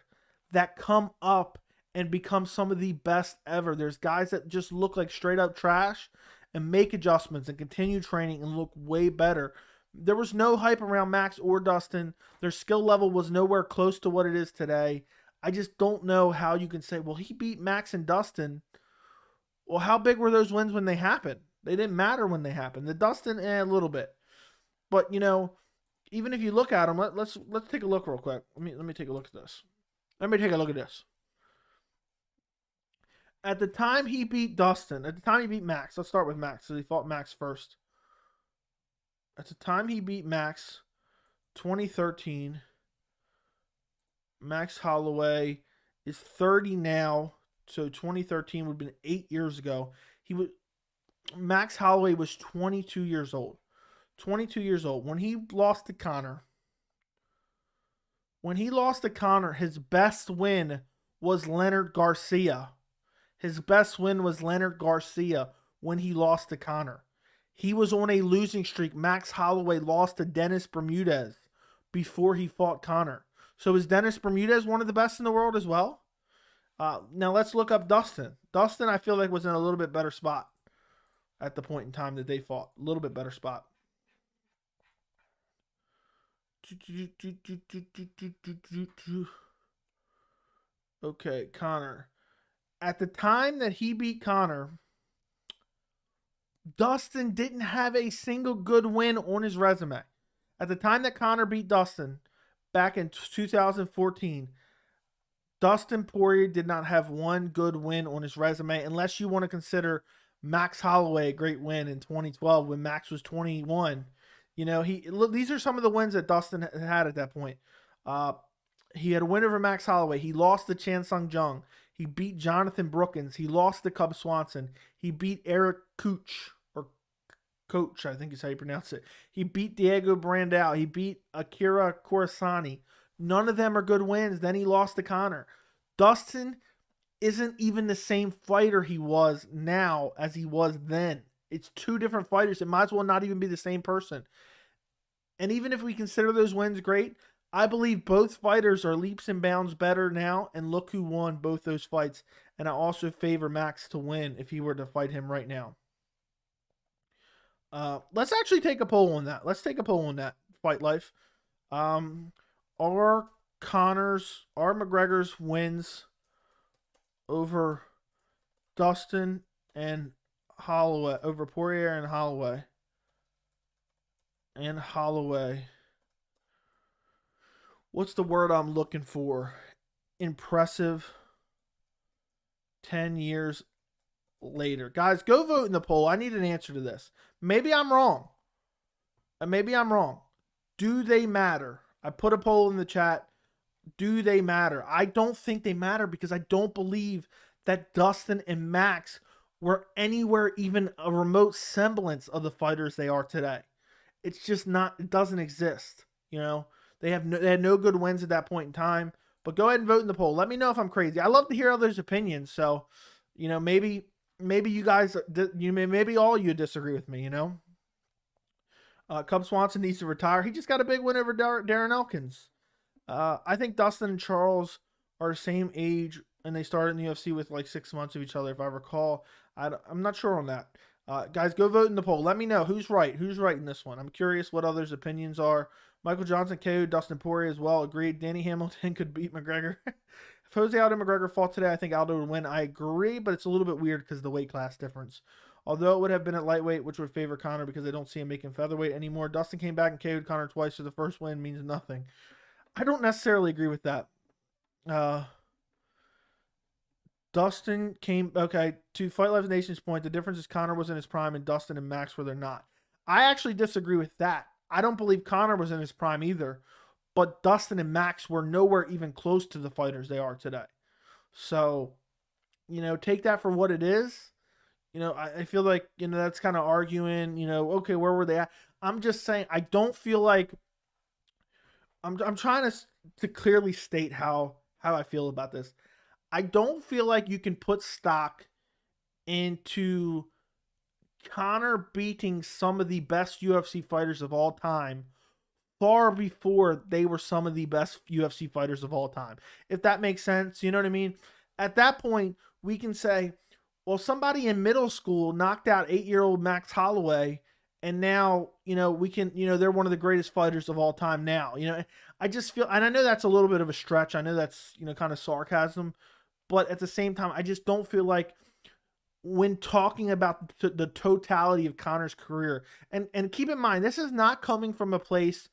that come up and become some of the best ever. There's guys that just look like straight up trash and make adjustments and continue training and look way better. There was no hype around Max or Dustin. Their skill level was nowhere close to what it is today. I just don't know how you can say, well, he beat Max and Dustin. Well, how big were those wins when they happened? They didn't matter when they happened. The Dustin, a little bit. But, even if you look at them, let's take a look real quick. Let me take a look at this. Let me take a look at this. At the time he beat Dustin, at the time he beat Max, let's start with Max, so he fought Max first. At the time he beat Max, 2013, Max Holloway is 30 now, so 2013 would have been 8 years ago. Max Holloway was 22 years old. 22 years old. When he lost to Conor, his best win was Leonard Garcia. His best win was Leonard Garcia when he lost to Conor. He was on a losing streak. Max Holloway lost to Dennis Bermudez before he fought Conor. So is Dennis Bermudez one of the best in the world as well? Now let's look up Dustin. Dustin, I feel like, was in a little bit better spot at the point in time that they fought. A little bit better spot. Okay, Conor. At the time that he beat Conor, Dustin didn't have a single good win on his resume. At the time that Conor beat Dustin, back in 2014, Dustin Poirier did not have one good win on his resume, unless you want to consider Max Holloway a great win in 2012 when Max was 21. These are some of the wins that Dustin had at that point. He had a win over Max Holloway. He lost to Chan Sung Jung. He beat Jonathan Brookins. He lost to Cub Swanson. He beat Eric Couch, or Coach, I think is how you pronounce it. He beat Diego Brandao. He beat Akira Corsani. None of them are good wins. Then he lost to Conor. Dustin isn't even the same fighter he was now as he was then. It's two different fighters. It might as well not even be the same person. And even if we consider those wins great, I believe both fighters are leaps and bounds better now, and look who won both those fights. And I also favor Max to win if he were to fight him right now. Let's actually take a poll on that. Let's take a poll on that, Fight Life. Are McGregor's wins over Dustin and Holloway, over Poirier and Holloway, what's the word I'm looking for? Impressive 10 years later. Guys, go vote in the poll. I need an answer to this. Maybe I'm wrong. Do they matter? I put a poll in the chat. Do they matter? I don't think they matter, because I don't believe that Dustin and Max were anywhere even a remote semblance of the fighters they are today. It's just not, it doesn't exist. You know, they had no good wins at that point in time. But go ahead and vote in the poll. Let me know if I'm crazy. I love to hear others' opinions. So, you know, maybe you guys, maybe all you disagree with me. You know, Cub Swanson needs to retire. He just got a big win over Darren Elkins. I think Dustin and Charles are the same age, and they started in the UFC with like 6 months of each other, if I recall. I'm not sure on that. Guys, go vote in the poll. Let me know who's right. Who's right in this one? I'm curious what others' opinions are. Michael Johnson KO'd Dustin Poirier as well. Agreed. Danny Hamilton could beat McGregor. If Jose Aldo McGregor fought today, I think Aldo would win. I agree, but it's a little bit weird because of the weight class difference. Although it would have been at lightweight, which would favor Conor because I don't see him making featherweight anymore. Dustin came back and KO'd Conor twice, so the first win means nothing. I don't necessarily agree with that. Dustin came, okay, to Fight Live Nation's point, the difference is Conor was in his prime and Dustin and Max were they're not. I actually disagree with that. I don't believe Conor was in his prime either, but Dustin and Max were nowhere even close to the fighters they are today. So, you know, take that for what it is. You know, I feel like, you know, that's kind of arguing, you know, okay, where were they at? I'm just saying, I don't feel like, I'm trying to clearly state how I feel about this. I don't feel like you can put stock into Conor beating some of the best UFC fighters of all time far before they were some of the best UFC fighters of all time. If that makes sense, you know what I mean? At that point, we can say, well, somebody in middle school knocked out 8-year-old Max Holloway, and now, you know, we can, you know, they're one of the greatest fighters of all time now. You know, I just feel, and I know that's a little bit of a stretch. I know that's, you know, kind of sarcasm, but at the same time, I just don't feel like when talking about the totality of Conor's career, and keep in mind, this is not coming from a place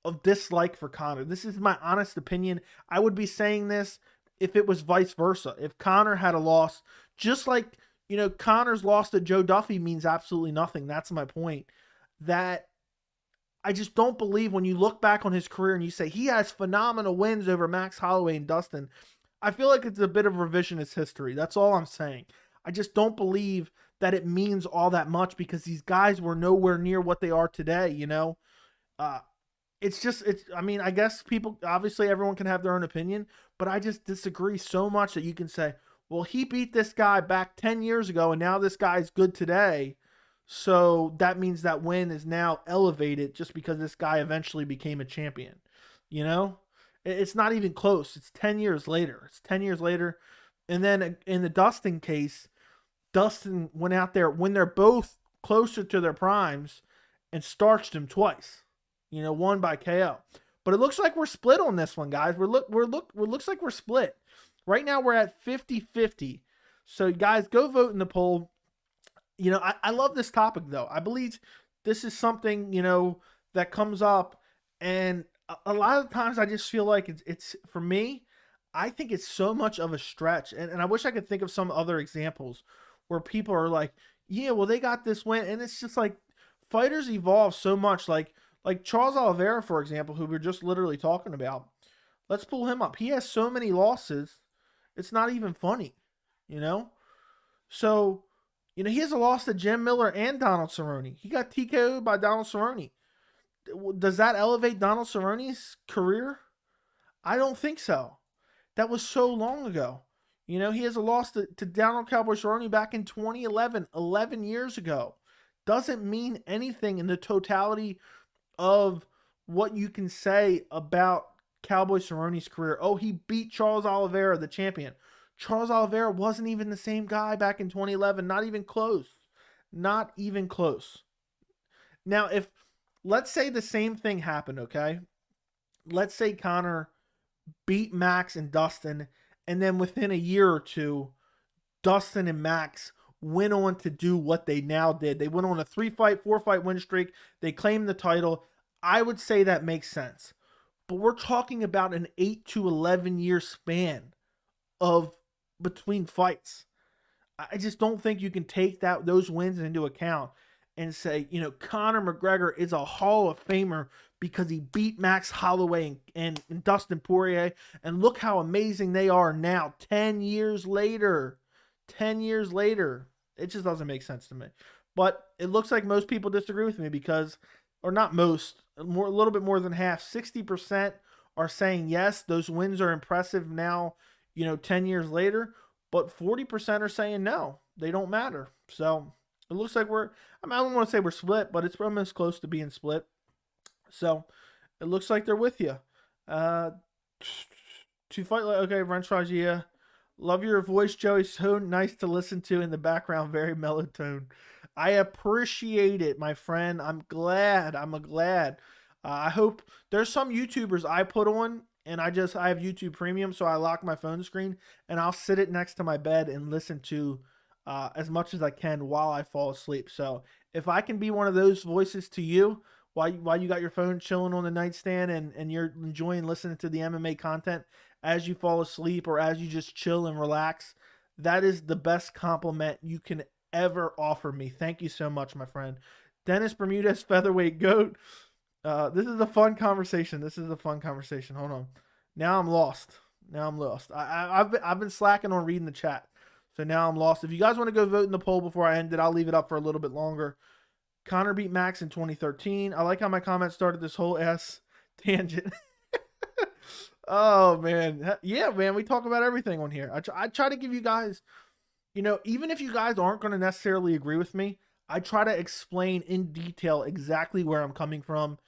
of dislike for Conor. This is my honest opinion. I would be saying this if it was vice versa. If Conor had a loss, just like, you know, Conor's loss to Joe Duffy means absolutely nothing. That's my point. That I just don't believe when you look back on his career and you say he has phenomenal wins over Max Holloway and Dustin. I feel like it's a bit of revisionist history. That's all I'm saying. I just don't believe that it means all that much because these guys were nowhere near what they are today, you know? I mean, I guess people, obviously everyone can have their own opinion, but I just disagree so much that you can say, well, he beat this guy back 10 years ago and now this guy's good today. So that means that win is now elevated just because this guy eventually became a champion. You know, it's not even close. It's 10 years later. It's 10 years later. And then in the Dustin case, Dustin went out there when they're both closer to their primes and starched him twice. You know, won by KO. But it looks like we're split on this one, guys. Looks like we're split. Right now we're at 50-50. So guys, go vote in the poll. You know, I love this topic though. I believe this is something, you know, that comes up, and a lot of times I just feel like it's for me, I think it's so much of a stretch. And I wish I could think of some other examples where people are like, yeah, well, they got this win. And it's just like fighters evolve so much. Like Charles Oliveira, for example, who we're just literally talking about. Let's pull him up. He has so many losses. It's not even funny, you know? So, you know, he has a loss to Jim Miller and Donald Cerrone. He got TKO'd by Donald Cerrone. Does that elevate Donald Cerrone's career? I don't think so. That was so long ago. You know, he has a loss to Donald Cowboy Cerrone back in 2011, 11 years ago. Doesn't mean anything in the totality of what you can say about Cowboy Cerrone's career. Oh, he beat Charles Oliveira, the champion. Charles Oliveira wasn't even the same guy back in 2011. Not even close. Not even close. Now, if, let's say the same thing happened, okay? Let's say Conor beat Max and Dustin, and then within a year or two, Dustin and Max went on to do what they now did. They went on a 3-fight, 4-fight win streak. They claimed the title. I would say that makes sense. But we're talking about an 8 to 11 year span of between fights. I just don't think you can take those wins into account and say, you know, Conor McGregor is a Hall of Famer because he beat Max Holloway and Dustin Poirier, and look how amazing they are now 10 years later. 10 years later. It just doesn't make sense to me. But it looks like most people disagree with me because or not most, a little bit more than half, 60% are saying yes, those wins are impressive now, 10 years later, but 40% are saying no, they don't matter. So it looks like I don't want to say we're split, but it's almost close to being split. So it looks like they're with you. Uh, to fight like, okay, French fries, yeah. Love your voice, Joey. So nice to listen to in the background. Very mellow tone. I appreciate it, my friend. I'm glad. I'm glad. I hope there's some YouTubers I put on, and I have YouTube Premium, so I lock my phone screen, and I'll sit it next to my bed and listen to as much as I can while I fall asleep. So if I can be one of those voices to you while you got your phone chilling on the nightstand and you're enjoying listening to the MMA content as you fall asleep or as you just chill and relax, that is the best compliment you can ever offer me. Thank you so much, my friend. Dennis Bermudez, featherweight goat. This is a fun conversation. Hold on. Now I'm lost. I've been slacking on reading the chat, so now I'm lost. If you guys want to go vote in the poll before I end it, I'll leave it up for a little bit longer. Conor beat Max in 2013. I like how my comment started this whole ass tangent. Oh, man. Yeah, man, we talk about everything on here. I try to give you guys, even if you guys aren't going to necessarily agree with me, I try to explain in detail exactly where I'm coming from.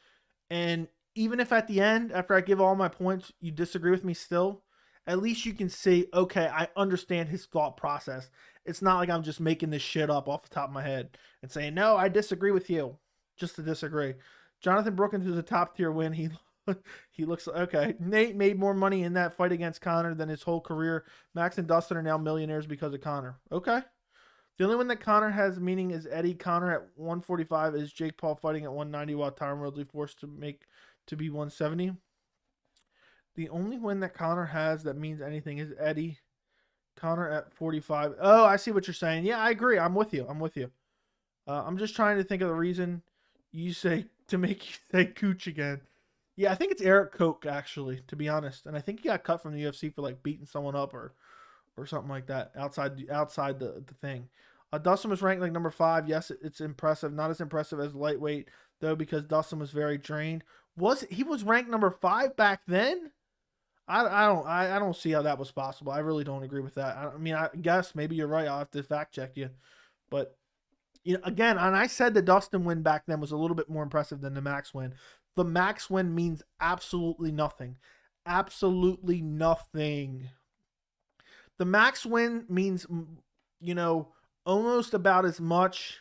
And even if at the end, after I give all my points, you disagree with me still, at least you can see, okay, I understand his thought process. It's not like I'm just making this shit up off the top of my head and saying, no, I disagree with you, just to disagree. Jonathan Brookins is a top tier win. He looks okay. Nate made more money in that fight against Conor than his whole career. Max and Dustin are now millionaires because of Conor. Okay. The only one that Conor has meaning is Eddie. Conor at 145 is Jake Paul fighting at 190 while Tyron Woodley forced to be 170. The only win that Conor has that means anything is Eddie. Conor at 45. Oh, I see what you're saying. Yeah, I agree. I'm with you. I'm just trying to think of the reason you say to make you say Cooch again. Yeah, I think it's Eric Koch, actually, to be honest. And I think he got cut from the UFC for like beating someone up or something like that outside the thing. Dustin was ranked like number 5. Yes, it's impressive. Not as impressive as lightweight though, because Dustin was very drained. He was ranked number 5 back then? I don't see how that was possible. I really don't agree with that. I mean, I guess maybe you're right. I'll have to fact check you, but again, and I said the Dustin win back then was a little bit more impressive than the Max win. The Max win means absolutely nothing. Absolutely nothing. The Max win means, almost about as much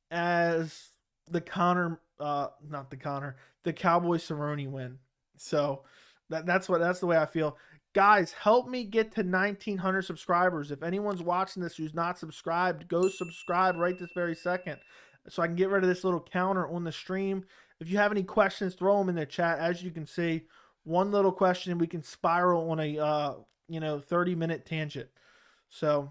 as the Cowboy Cerrone win. So that's the way I feel. Guys, help me get to 1,900 subscribers. If anyone's watching this who's not subscribed, go subscribe right this very second so I can get rid of this little counter on the stream. If you have any questions, throw them in the chat. As you can see, one little question, we can spiral on a 30-minute tangent. So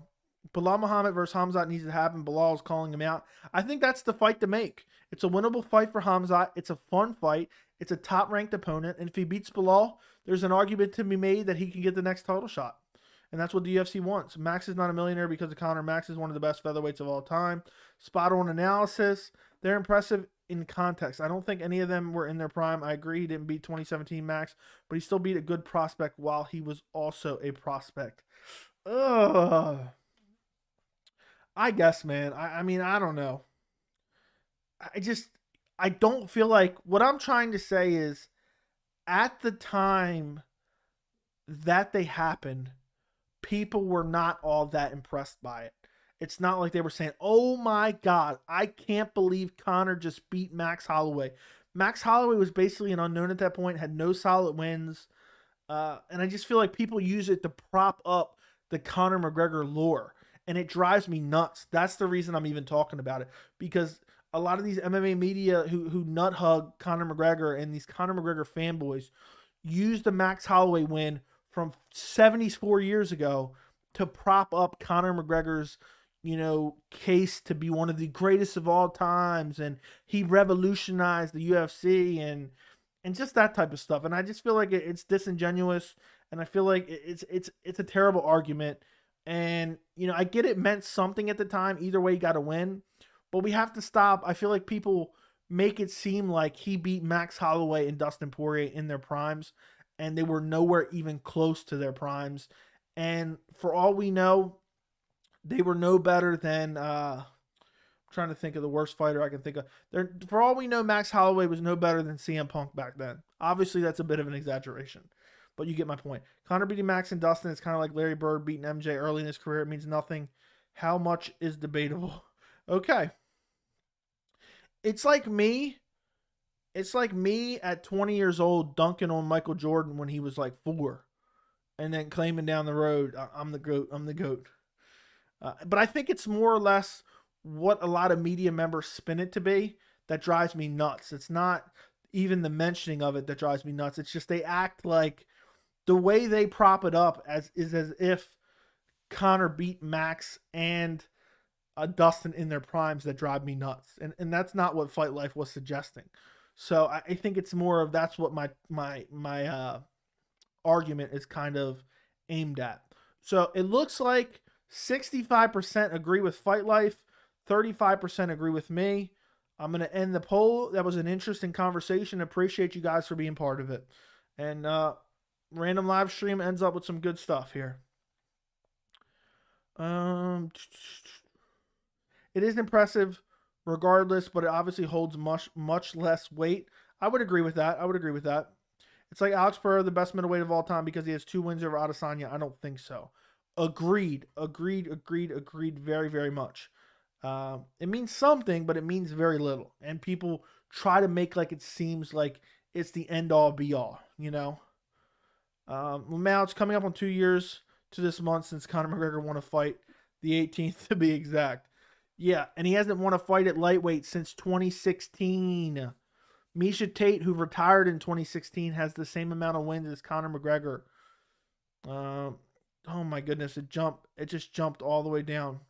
Bilal Muhammad versus Hamzat needs to happen. Bilal is calling him out. I think that's the fight to make. It's a winnable fight for Hamzat. It's a fun fight. It's a top-ranked opponent. And if he beats Bilal, there's an argument to be made that he can get the next title shot. And that's what the UFC wants. Max is not a millionaire because of Conor. Max is one of the best featherweights of all time. Spot-on analysis. They're impressive in context. I don't think any of them were in their prime. I agree he didn't beat 2017 Max, but he still beat a good prospect while he was also a prospect. Ugh. I guess, man. I mean, I don't know. I don't feel like, what I'm trying to say is, at the time that they happened, people were not all that impressed by it. It's not like they were saying, oh my God, I can't believe Conor just beat Max Holloway. Max Holloway was basically an unknown at that point, had no solid wins. And I just feel like people use it to prop up the Conor McGregor lore. And it drives me nuts. That's the reason I'm even talking about it. Because a lot of these MMA media who nut hug Conor McGregor and these Conor McGregor fanboys use the Max Holloway win from 74 years ago to prop up Conor McGregor's, case to be one of the greatest of all times. And he revolutionized the UFC and just that type of stuff. And I just feel like it's disingenuous. And I feel like it's a terrible argument. And, I get it meant something at the time. Either way, you got to win. But we have to stop. I feel like people make it seem like he beat Max Holloway and Dustin Poirier in their primes, and they were nowhere even close to their primes. And for all we know, they were no better than I'm trying to think of the worst fighter I can think of. For all we know, Max Holloway was no better than CM Punk back then. Obviously, that's a bit of an exaggeration, but you get my point. Conor beating Max and Dustin is kind of like Larry Bird beating MJ early in his career. It means nothing. How much is debatable? Okay. It's like me. It's like me at 20 years old dunking on Michael Jordan when he was like 4, and then claiming down the road, I'm the GOAT. I'm the GOAT. But I think it's more or less what a lot of media members spin it to be that drives me nuts. It's not even the mentioning of it that drives me nuts. It's just they act like the way they prop it up as if Conor beat Max and Dustin in their primes that drive me nuts. And that's not what Fight Life was suggesting. So I think it's more of that's what my argument is kind of aimed at. So it looks like 65% agree with Fight Life, 35% agree with me. I'm going to end the poll. That was an interesting conversation. Appreciate you guys for being part of it. And random live stream ends up with some good stuff here. It is impressive regardless, but it obviously holds much less weight. I would agree with that. It's like Alex Pereira, the best middleweight of all time because he has 2 wins over Adesanya. I don't think so. Agreed very, very much. It means something, but it means very little. And people try to make like it seems like it's the end-all, be-all, you know? Now it's coming up on 2 years to this month since Conor McGregor won a fight, the 18th to be exact. Yeah, and he hasn't won a fight at lightweight since 2016. Miesha Tate, who retired in 2016, has the same amount of wins as Conor McGregor. Oh my goodness, it just jumped all the way down.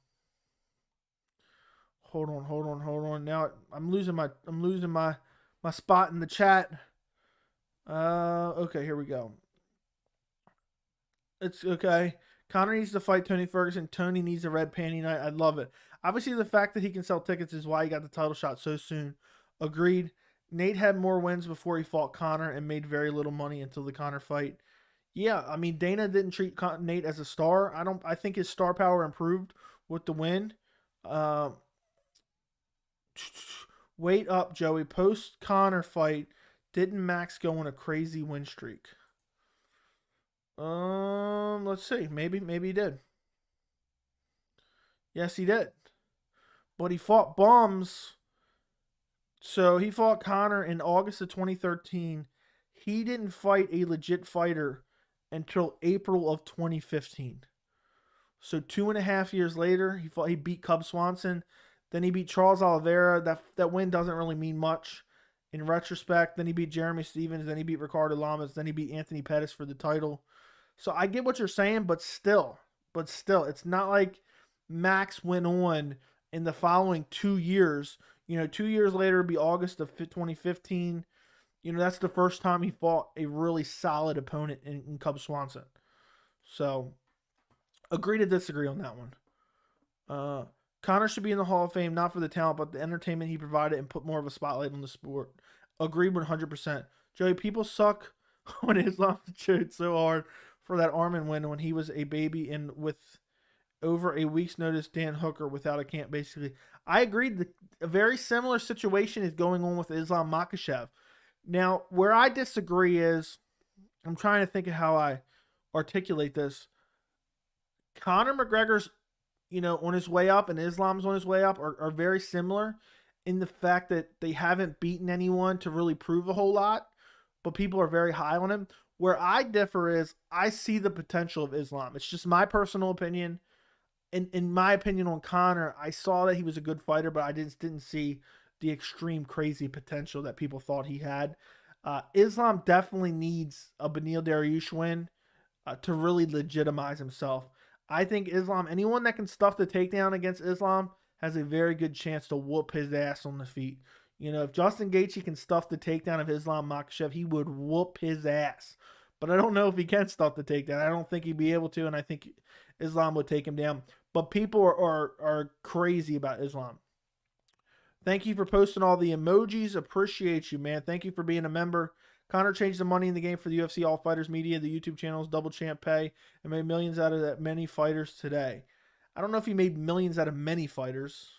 Hold on. Now I'm losing my spot in the chat. Okay, here we go. It's okay. Conor needs to fight Tony Ferguson. Tony needs a red panty night. I love it. Obviously, the fact that he can sell tickets is why he got the title shot so soon. Agreed. Nate had more wins before he fought Conor and made very little money until the Conor fight. Yeah, I mean, Dana didn't treat Nate as a star. I think his star power improved with the win. Wait up, Joey. Post Conor fight, didn't Max go on a crazy win streak? Let's see. Maybe he did. Yes, he did. But he fought bums. So he fought Conor in August of 2013. He didn't fight a legit fighter until April of 2015. So 2.5 years later, he beat Cub Swanson. Then he beat Charles Oliveira. That win doesn't really mean much in retrospect. Then he beat Jeremy Stevens. Then he beat Ricardo Lamas. Then he beat Anthony Pettis for the title. So I get what you're saying, but still, it's not like Max went on in the following 2 years. 2 years later would be August of 2015. That's the first time he fought a really solid opponent in Cub Swanson. So, agree to disagree on that one. Conor should be in the Hall of Fame, not for the talent, but the entertainment he provided and put more of a spotlight on the sport. Agreed 100%. Joey, people suck on Islam cheered so hard for that Armin win when he was a baby and with over a week's notice, Dan Hooker without a camp, basically. I agreed. A very similar situation is going on with Islam Makhachev. Now, where I disagree is, I'm trying to think of how I articulate this. Conor McGregor's, on his way up and Islam's on his way up are very similar in the fact that they haven't beaten anyone to really prove a whole lot, but people are very high on him. Where I differ is I see the potential of Islam. It's just my personal opinion. In my opinion on Conor, I saw that he was a good fighter, but I just didn't see the extreme crazy potential that people thought he had. Islam definitely needs a Beneil Dariush win to really legitimize himself. I think Islam, anyone that can stuff the takedown against Islam has a very good chance to whoop his ass on the feet. If Justin Gaethje can stuff the takedown of Islam Makhachev, he would whoop his ass. But I don't know if he can stuff the takedown. I don't think he'd be able to, and I think Islam would take him down. But people are crazy about Islam. Thank you for posting all the emojis. Appreciate you, man. Thank you for being a member. Conor changed the money in the game for the UFC All Fighters Media, the YouTube channels, Double Champ Pay, and made millions out of that many fighters today. I don't know if he made millions out of many fighters,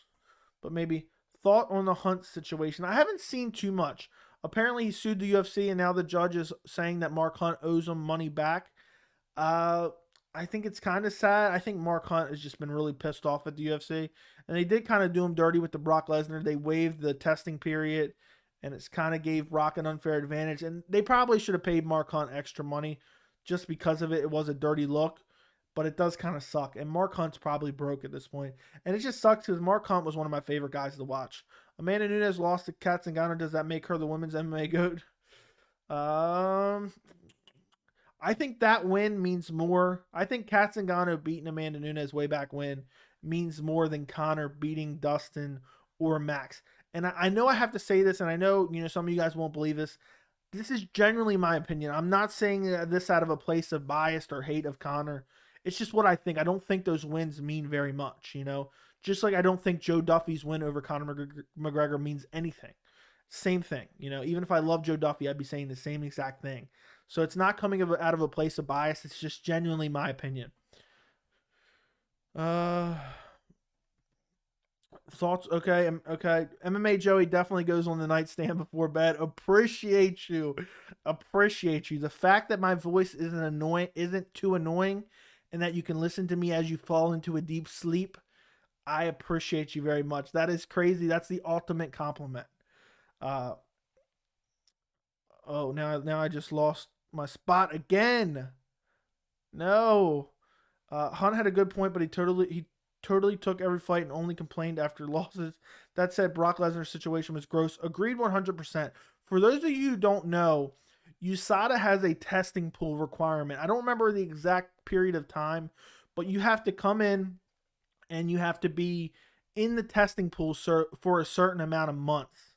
but maybe. Thought on the Hunt situation. I haven't seen too much. Apparently, he sued the UFC, and now the judge is saying that Mark Hunt owes him money back. Uh, I think it's kind of sad. I think Mark Hunt has just been really pissed off at the UFC, and they did kind of do him dirty with the Brock Lesnar. They waived the testing period, and it's kind of gave Brock an unfair advantage. And they probably should have paid Mark Hunt extra money just because of it. It was a dirty look, but it does kind of suck. And Mark Hunt's probably broke at this point, and it just sucks because Mark Hunt was one of my favorite guys to watch. Amanda Nunes lost to Kat Zingano. Does that make her the women's MMA GOAT? I think that win means more. I think Kat Zingano beating Amanda Nunes way back when means more than Conor beating Dustin or Max. And I know I have to say this, and I know some of you guys won't believe this. This is genuinely my opinion. I'm not saying this out of a place of bias or hate of Conor. It's just what I think. I don't think those wins mean very much, Just like I don't think Joe Duffy's win over Conor McGregor means anything. Same thing. Even if I love Joe Duffy, I'd be saying the same exact thing. So it's not coming out of a place of bias. It's just genuinely my opinion. Thoughts? Okay. MMA Joey definitely goes on the nightstand before bed. Appreciate you. The fact that my voice isn't too annoying, and that you can listen to me as you fall into a deep sleep, I appreciate you very much. That is crazy. That's the ultimate compliment. Oh, now I just lost my spot again. No. Hunt had a good point, but he totally took every fight and only complained after losses. That said, Brock Lesnar's situation was gross. Agreed 100%. For those of you who don't know, USADA has a testing pool requirement. I don't remember the exact period of time, but you have to come in and you have to be in the testing pool for a certain amount of months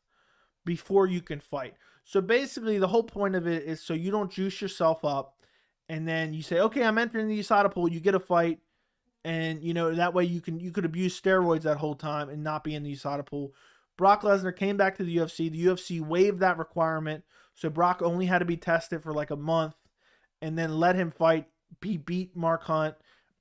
before you can fight. So basically, the whole point of it is so you don't juice yourself up, and then you say, okay, I'm entering the USADA pool. You get a fight, and that way you could abuse steroids that whole time and not be in the USADA pool. Brock Lesnar came back to the UFC. The UFC waived that requirement, so Brock only had to be tested for like a month, and then let him fight. He beat Mark Hunt,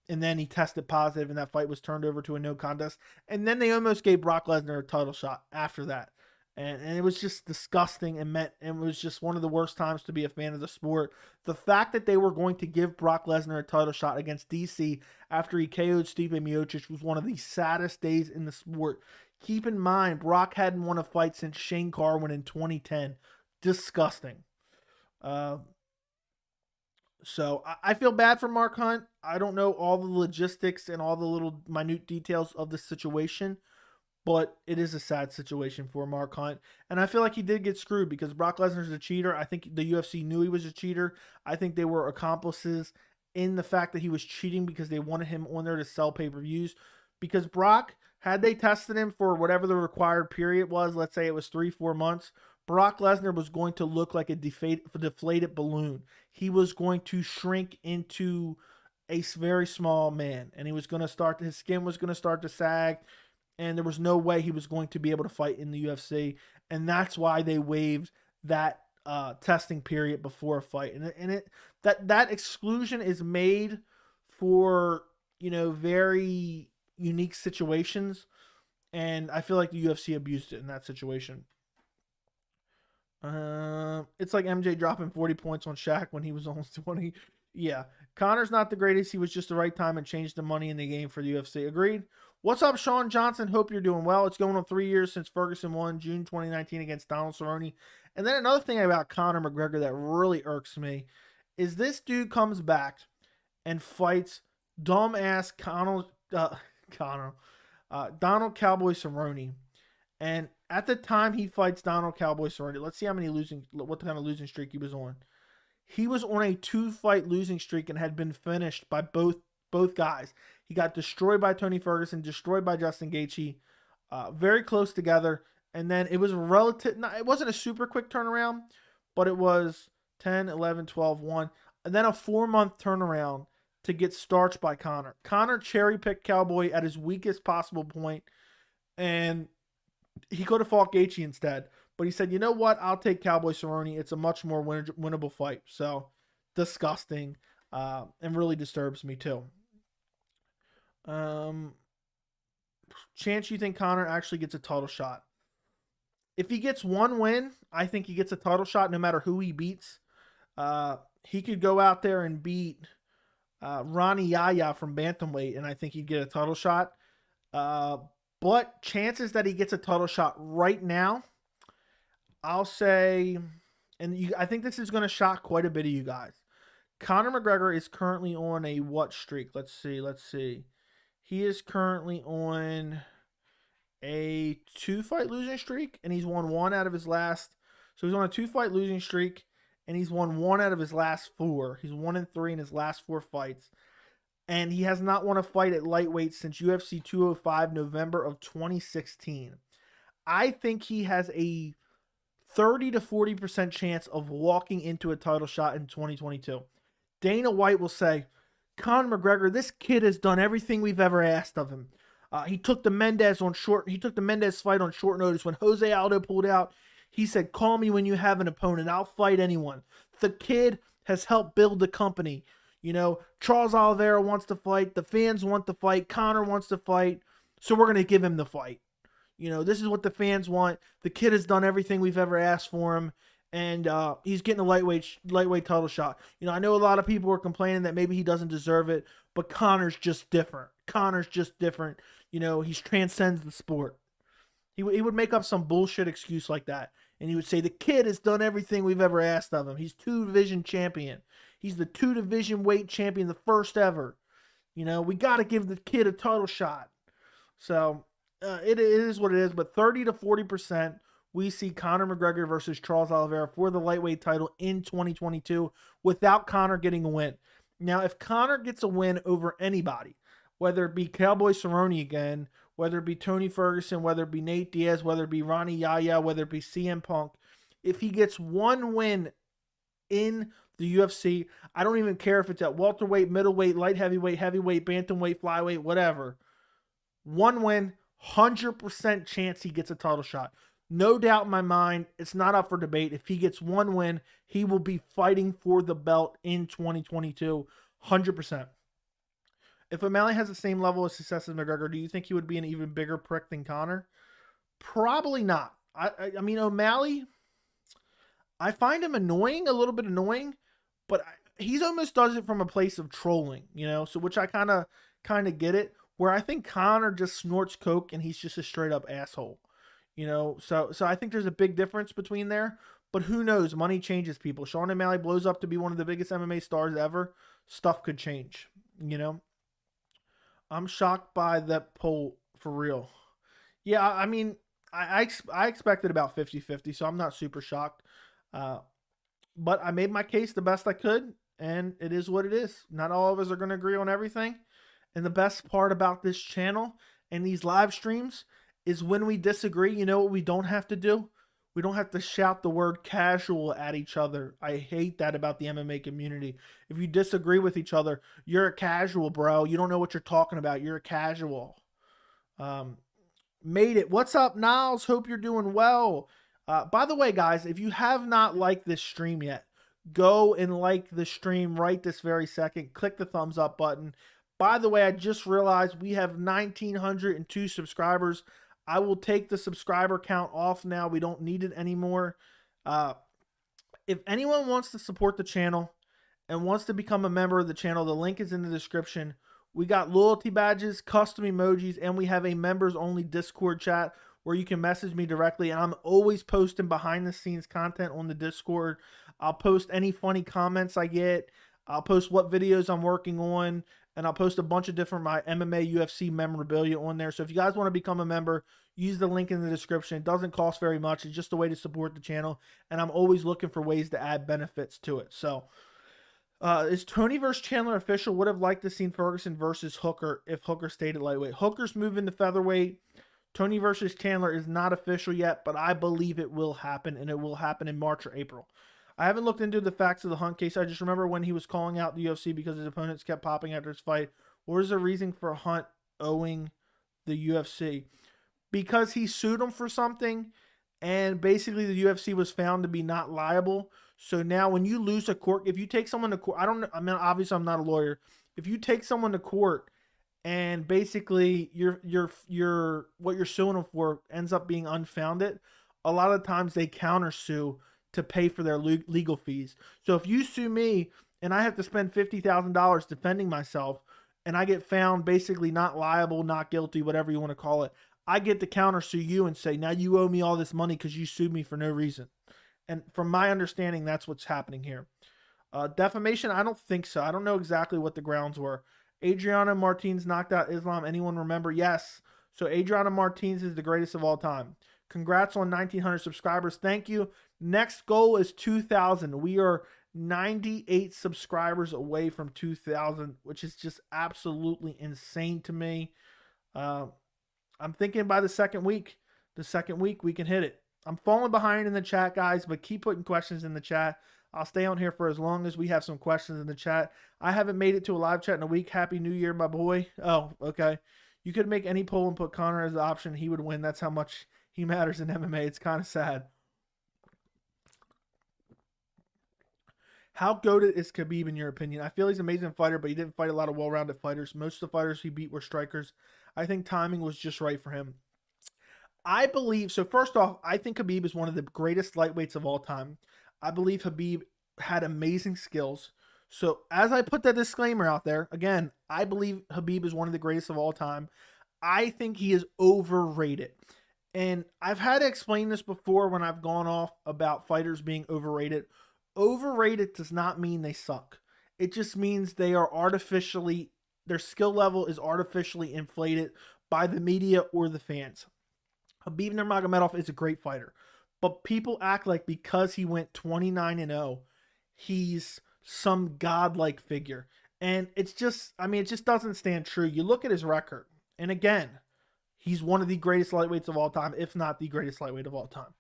and then he tested positive, and that fight was turned over to a no contest. And then they almost gave Brock Lesnar a title shot after that. And it was just disgusting and it was just one of the worst times to be a fan of the sport. The fact that they were going to give Brock Lesnar a title shot against DC after he KO'd Stipe Miocic was one of the saddest days in the sport. Keep in mind, Brock hadn't won a fight since Shane Carwin in 2010. Disgusting. So I feel bad for Mark Hunt. I don't know all the logistics and all the little minute details of the situation, but it is a sad situation for Mark Hunt. And I feel like he did get screwed because Brock Lesnar's a cheater. I think the UFC knew he was a cheater. I think they were accomplices in the fact that he was cheating because they wanted him on there to sell pay-per-views. Because Brock, had they tested him for whatever the required period was, let's say it was 3-4 months, Brock Lesnar was going to look like a deflated balloon. He was going to shrink into a very small man. And his skin was going to start to sag. And there was no way he was going to be able to fight in the UFC. And that's why they waived that testing period before a fight. And that exclusion is made for, very unique situations. And I feel like the UFC abused it in that situation. It's like MJ dropping 40 points on Shaq when he was almost 20. Yeah. Conor's not the greatest. He was just the right time and changed the money in the game for the UFC. Agreed? What's up, Sean Johnson? Hope you're doing well. It's going on 3 years since Ferguson won June 2019 against Donald Cerrone. And then another thing about Conor McGregor that really irks me is this dude comes back and fights dumbass Donald Cowboy Cerrone. And at the time he fights Donald Cowboy Cerrone, let's see what kind of losing streak he was on. He was on a 2-fight losing streak and had been finished by both guys. He got destroyed by Tony Ferguson, destroyed by Justin Gaethje, very close together. And then it was it wasn't a super quick turnaround, but it was 10, 11, 12, 1. And then a 4-month turnaround to get starched by Conor. Conor cherry-picked Cowboy at his weakest possible point and He could have fought Gaethje instead, but he said, you know what? I'll take Cowboy Cerrone. It's a much more winnable fight. So disgusting, and really disturbs me too. Um, Chance, you think Conor actually gets a title shot? If he gets one win, I think he gets a title shot no matter who he beats. He could go out there and beat Ronnie Yaya from bantamweight, and I think he'd get a title shot. But chances that he gets a title shot right now, I'll say, and I think this is going to shock quite a bit of you guys. Conor McGregor is currently on a what streak? Let's see. He is currently on a 2-fight losing streak, and he's won 1 out of his last. So he's on a 2-fight losing streak, and he's won 1 out of his last 4. He's 1-3 in his last 4 fights. And he has not won a fight at lightweight since UFC 205, November of 2016. I think he has a 30 to 40% chance of walking into a title shot in 2022. Dana White will say, Conor McGregor, this kid has done everything we've ever asked of him. He took the Mendez fight on short notice. When Jose Aldo pulled out, he said, call me when you have an opponent. I'll fight anyone. The kid has helped build the company. You know, Charles Oliveira wants to fight. The fans want to fight. Conor wants to fight. So we're going to give him the fight. You know, this is what the fans want. The kid has done everything we've ever asked for him. And he's getting a lightweight title shot. You know, I know a lot of people are complaining that maybe he doesn't deserve it. But Conor's just different. You know, he transcends the sport. He would make up some bullshit excuse like that. And he would say, the kid has done everything we've ever asked of him. He's 2-division champion. He's the 2-division weight champion, the first ever. You know, we got to give the kid a title shot. So, it is what it is. But 30 to 40%, we see Conor McGregor versus Charles Oliveira for the lightweight title in 2022 without Conor getting a win. Now, if Conor gets a win over anybody, whether it be Cowboy Cerrone again, whether it be Tony Ferguson, whether it be Nate Diaz, whether it be Ronnie Yaya, whether it be CM Punk, if he gets one win in the UFC, I don't even care if it's at welterweight, middleweight, light heavyweight, bantamweight, flyweight, whatever. One win, 100% chance he gets a title shot. No doubt in my mind, it's not up for debate. If he gets one win, he will be fighting for the belt in 2022, 100%. If O'Malley has the same level of success as McGregor, do you think he would be an even bigger prick than Conor? Probably not. I mean, O'Malley, I find him annoying, a little bit annoying, but he's almost does it from a place of trolling, you know, so which I kind of get it, where I think Conor just snorts coke and he's just a straight up asshole, you know, so I think there's a big difference between there, but who knows? Money changes people. Sean Omalley blows up to be one of the biggest MMA stars ever. Stuff could change, you know. I'm shocked by that poll, for real. Yeah, I mean, I expected about 50-50, so I'm not super shocked. But I made my case the best I could, and it is what it is. Not all of us are going to agree on everything. And the best part about this channel and these live streams is when we disagree, you know what we don't have to do? We don't have to shout the word casual at each other. I hate that about the MMA community. If you disagree with each other, you're a casual, bro. You don't know what you're talking about. You're a casual. Made it. What's up, Niles? Hope you're doing well. By the way, guys, if you have not liked this stream yet, go and like the stream right this very second. Click the thumbs up button. By the way, I just realized we have 1,902 subscribers. I will take the subscriber count off now. We don't need it anymore. If anyone wants to support the channel and wants to become a member of the channel, the link is in the description. We got loyalty badges, custom emojis, and we have a members-only Discord chat where you can message me directly. And I'm always posting behind-the-scenes content on the Discord. I'll post any funny comments I get. I'll post what videos I'm working on. And I'll post a bunch of different my MMA, UFC memorabilia on there. So if you guys want to become a member, use the link in the description. It doesn't cost very much. It's just a way to support the channel. And I'm always looking for ways to add benefits to it. So is Tony versus Chandler official? Would have liked to see Ferguson versus Hooker if Hooker stayed at lightweight. Hooker's moving to featherweight. Tony versus Chandler is not official yet, but I believe it will happen. And it will happen in March or April. I haven't looked into the facts of the Hunt case. I just remember when he was calling out the UFC because his opponents kept popping after his fight. What was the reason for Hunt owing the UFC? because he sued him for something, and basically the UFC was found to be not liable. So now when you lose a court, if you take someone to court, I mean, obviously I'm not a lawyer. If you take someone to court and basically what you're suing them for ends up being unfounded, a lot of times they countersue to pay for their legal fees. So if you sue me and I have to spend $50,000 defending myself, and I get found basically not liable, not guilty, whatever you want to call it, I get to countersue you and say, now you owe me all this money because you sued me for no reason. And from my understanding, that's what's happening here. Defamation, I don't think so. I don't know exactly what the grounds were. Adriano Martins knocked out Islam. Anyone remember? Yes. So Adriano Martins is the greatest of all time. Congrats on 1,900 subscribers. Thank you. Next goal is 2,000. We are 98 subscribers away from 2,000, which is just absolutely insane to me. I'm thinking by the second week we can hit it. I'm falling behind in the chat, guys, but keep putting questions in the chat. I'll stay on here for as long as we have some questions in the chat. I haven't made it to a live chat in a week. Happy New Year, my boy. Oh, okay. You could make any poll and put Conor as the option. He would win. That's how much he matters in MMA. It's kind of sad. How goated is Khabib in your opinion? I feel he's an amazing fighter, but he didn't fight a lot of well-rounded fighters. Most of the fighters he beat were strikers. I think timing was just right for him. I believe, so first off, I think Khabib is one of the greatest lightweights of all time. I believe Khabib had amazing skills. So as I put that disclaimer out there, again, I believe Khabib is one of the greatest of all time. I think he is overrated. And I've had to explain this before when I've gone off about fighters being overrated. Overrated does not mean they suck. It just means they are artificially, their skill level is artificially inflated by the media or the fans. Khabib Nurmagomedov is a great fighter, but people act like because he went 29-0, he's some godlike figure. And it's just, I mean, it just doesn't stand true. You look at his record, and again, he's one of the greatest lightweights of all time, if not the greatest lightweight of all time.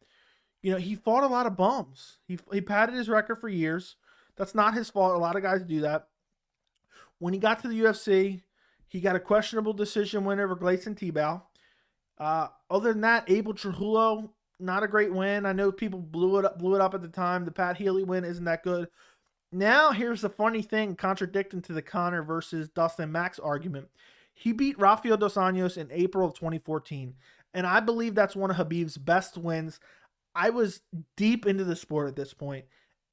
You know, he fought a lot of bums. He padded his record for years. That's not his fault. A lot of guys do that. When he got to the UFC, he got a questionable decision win over Gleison Tibau. Other than that, Abel Trujillo, not a great win. I know people blew it up at the time. The Pat Healy win isn't that good. Now, here's the funny thing, contradicting to the Conor versus Dustin Max argument. He beat Rafael dos Anjos in April of 2014, and I believe that's one of Khabib's best wins. I was deep into the sport at this point,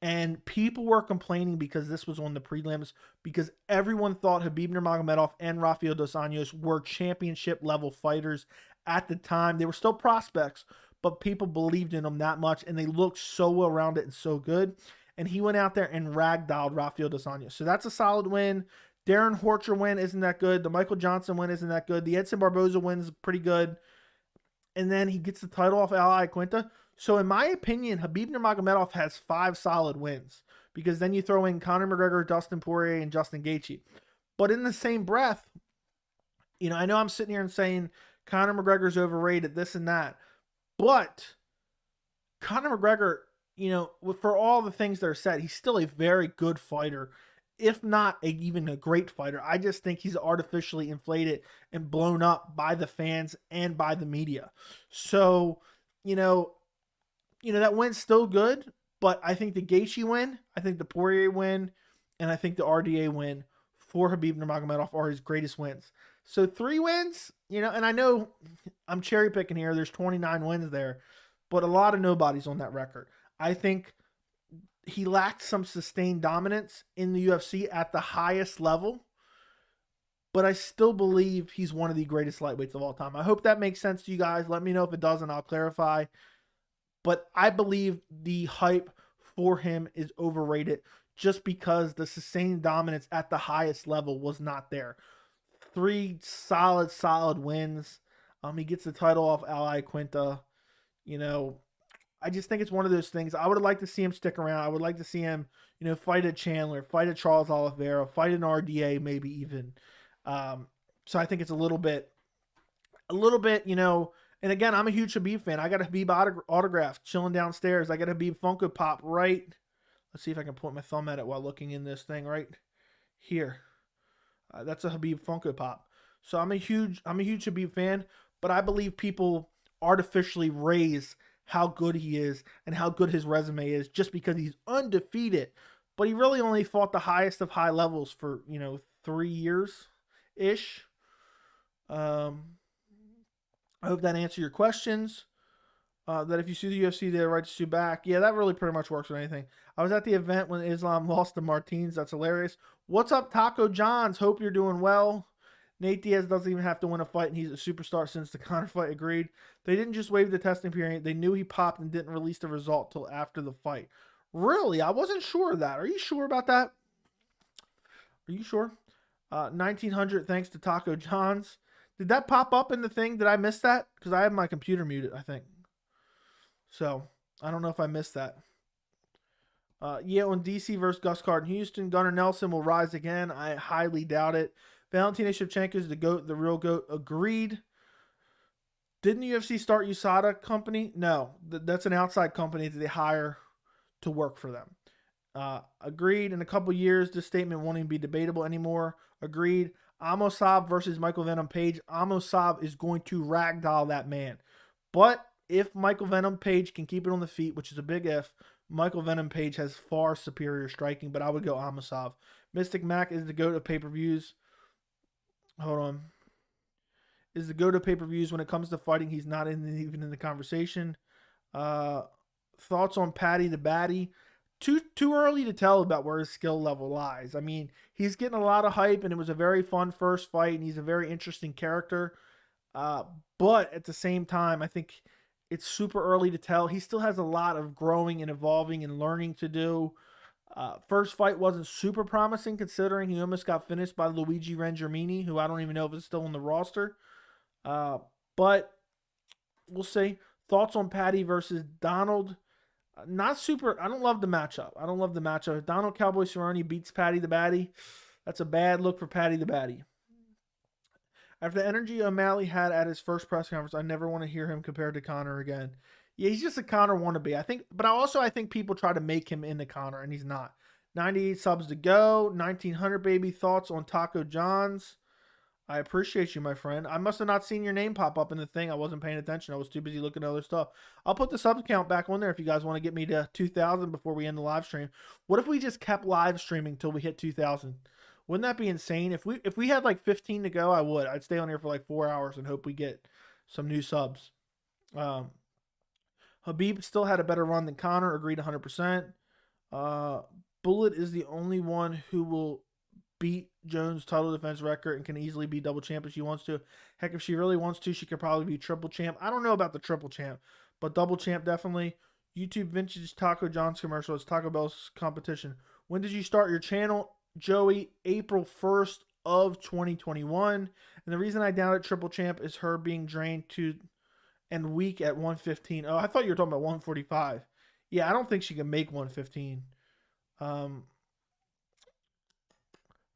and people were complaining because this was on the prelims, because everyone thought Khabib Nurmagomedov and Rafael dos Anjos were championship-level fighters at the time. They were still prospects, but people believed in them that much, and they looked so well-rounded and so good. And he went out there and ragdolled Rafael dos Anjos. So that's a solid win. Darren Horcher win isn't that good. The Michael Johnson win isn't that good. The Edson Barboza win is pretty good. And then he gets the title off Al Iaquinta. So in my opinion, Khabib Nurmagomedov has 5 solid wins, because then you throw in Conor McGregor, Dustin Poirier, and Justin Gaethje. But in the same breath, you know, I know I'm sitting here and saying Conor McGregor's overrated, this and that. But Conor McGregor, you know, for all the things that are said, he's still a very good fighter, if not even a great fighter. I just think he's artificially inflated and blown up by the fans and by the media. So, you know, that win's still good, but I think the Gaethje win, I think the Poirier win, and I think the RDA win for Khabib Nurmagomedov are his greatest wins. So 3 wins, you know, and I know I'm cherry picking here. There's 29 wins there, but a lot of nobodies on that record. I think he lacked some sustained dominance in the UFC at the highest level, but I still believe he's one of the greatest lightweights of all time. I hope that makes sense to you guys. Let me know if it doesn't. I'll clarify. But I believe the hype for him is overrated just because the sustained dominance at the highest level was not there. 3 solid wins. He gets the title off Al Iaquinta. You know, I just think it's one of those things. I would like to see him stick around. I would like to see him, you know, fight a Chandler, fight a Charles Oliveira, fight an RDA, maybe even. So I think it's a little bit, you know. And again, I'm a huge Khabib fan. I got a Khabib autograph chilling downstairs. I got a Khabib Funko Pop right. Let's see if I can point my thumb at it while looking in this thing right here. That's a Khabib Funko Pop. So I'm a huge Khabib fan. but I believe people artificially raise how good he is and how good his resume is just because he's undefeated. But he really only fought the highest of high levels for, 3 years ish. I hope that answered your questions. That if you sue the UFC, they have the right to sue back. Yeah, that really pretty much works with anything. I was at the event when Islam lost to Martins. That's hilarious. What's up, Taco Johns? Hope you're doing well. Nate Diaz doesn't even have to win a fight, and he's a superstar since the Conor fight. Agreed. They didn't just waive the testing period. They knew he popped and didn't release the result till after the fight. Really? I wasn't sure of that. Are you sure about that? Are you sure? 1900, thanks to Taco Johns. Did that pop up in the thing? Did I miss that? Because I have my computer muted, I think. So, I don't know if I missed that. Yeah, on DC versus Gus Card in Houston, Gunnar Nelson will rise again. I highly doubt it. Valentina Shevchenko is the GOAT, the real GOAT. Agreed. Didn't the UFC start USADA company? No, that's an outside company that they hire to work for them. Agreed. In a couple years, this statement won't even be debatable anymore. Agreed. Amosov versus Michael Venom Page. Amosov is going to ragdoll that man. But if Michael Venom Page can keep it on the feet, which is a big if, Michael Venom Page has far superior striking, but I would go Amosov. Mystic Mac is the GOAT of pay-per-views. Hold on. Is the GOAT of pay-per-views when it comes to fighting. He's not even in the conversation. Thoughts on Paddy the Baddy? Too early to tell about where his skill level lies. I mean, he's getting a lot of hype, and it was a very fun first fight, and he's a very interesting character. But at the same time, I think it's super early to tell. He still has a lot of growing and evolving and learning to do. First fight wasn't super promising considering he almost got finished by Luigi Rengermini, who I don't even know if is still on the roster. But we'll see. Thoughts on Paddy versus Donald? Not super. I don't love the matchup. If Donald Cowboy Cerrone beats Paddy the Baddy, that's a bad look for Paddy the Baddy. After the energy O'Malley had at his first press conference, I never want to hear him compared to Conor again. Yeah, he's just a Conor wannabe. I think people try to make him into Conor, and he's not. 98 subs to go. 1900, baby. Thoughts on Taco John's? I appreciate you, my friend. I must have not seen your name pop up in the thing. I wasn't paying attention. I was too busy looking at other stuff. I'll put the sub count back on there if you guys want to get me to 2,000 before we end the live stream. What if we just kept live streaming till we hit 2,000? Wouldn't that be insane? If we had like 15 to go, I would. I'd stay on here for like 4 hours and hope we get some new subs. Khabib still had a better run than Conor. Agreed 100%. Bullet is the only one who will beat Jones' title defense record and can easily be double champ if she wants to. Heck, if she really wants to, she could probably be triple champ. I don't know about the triple champ, but double champ definitely. YouTube Vintage Taco John's commercial. It's Taco Bell's competition. When did you start your channel, Joey? April 1st of 2021. And the reason I doubted triple champ is her being drained to and weak at 115. Oh, I thought you were talking about 145. Yeah, I don't think she can make 115.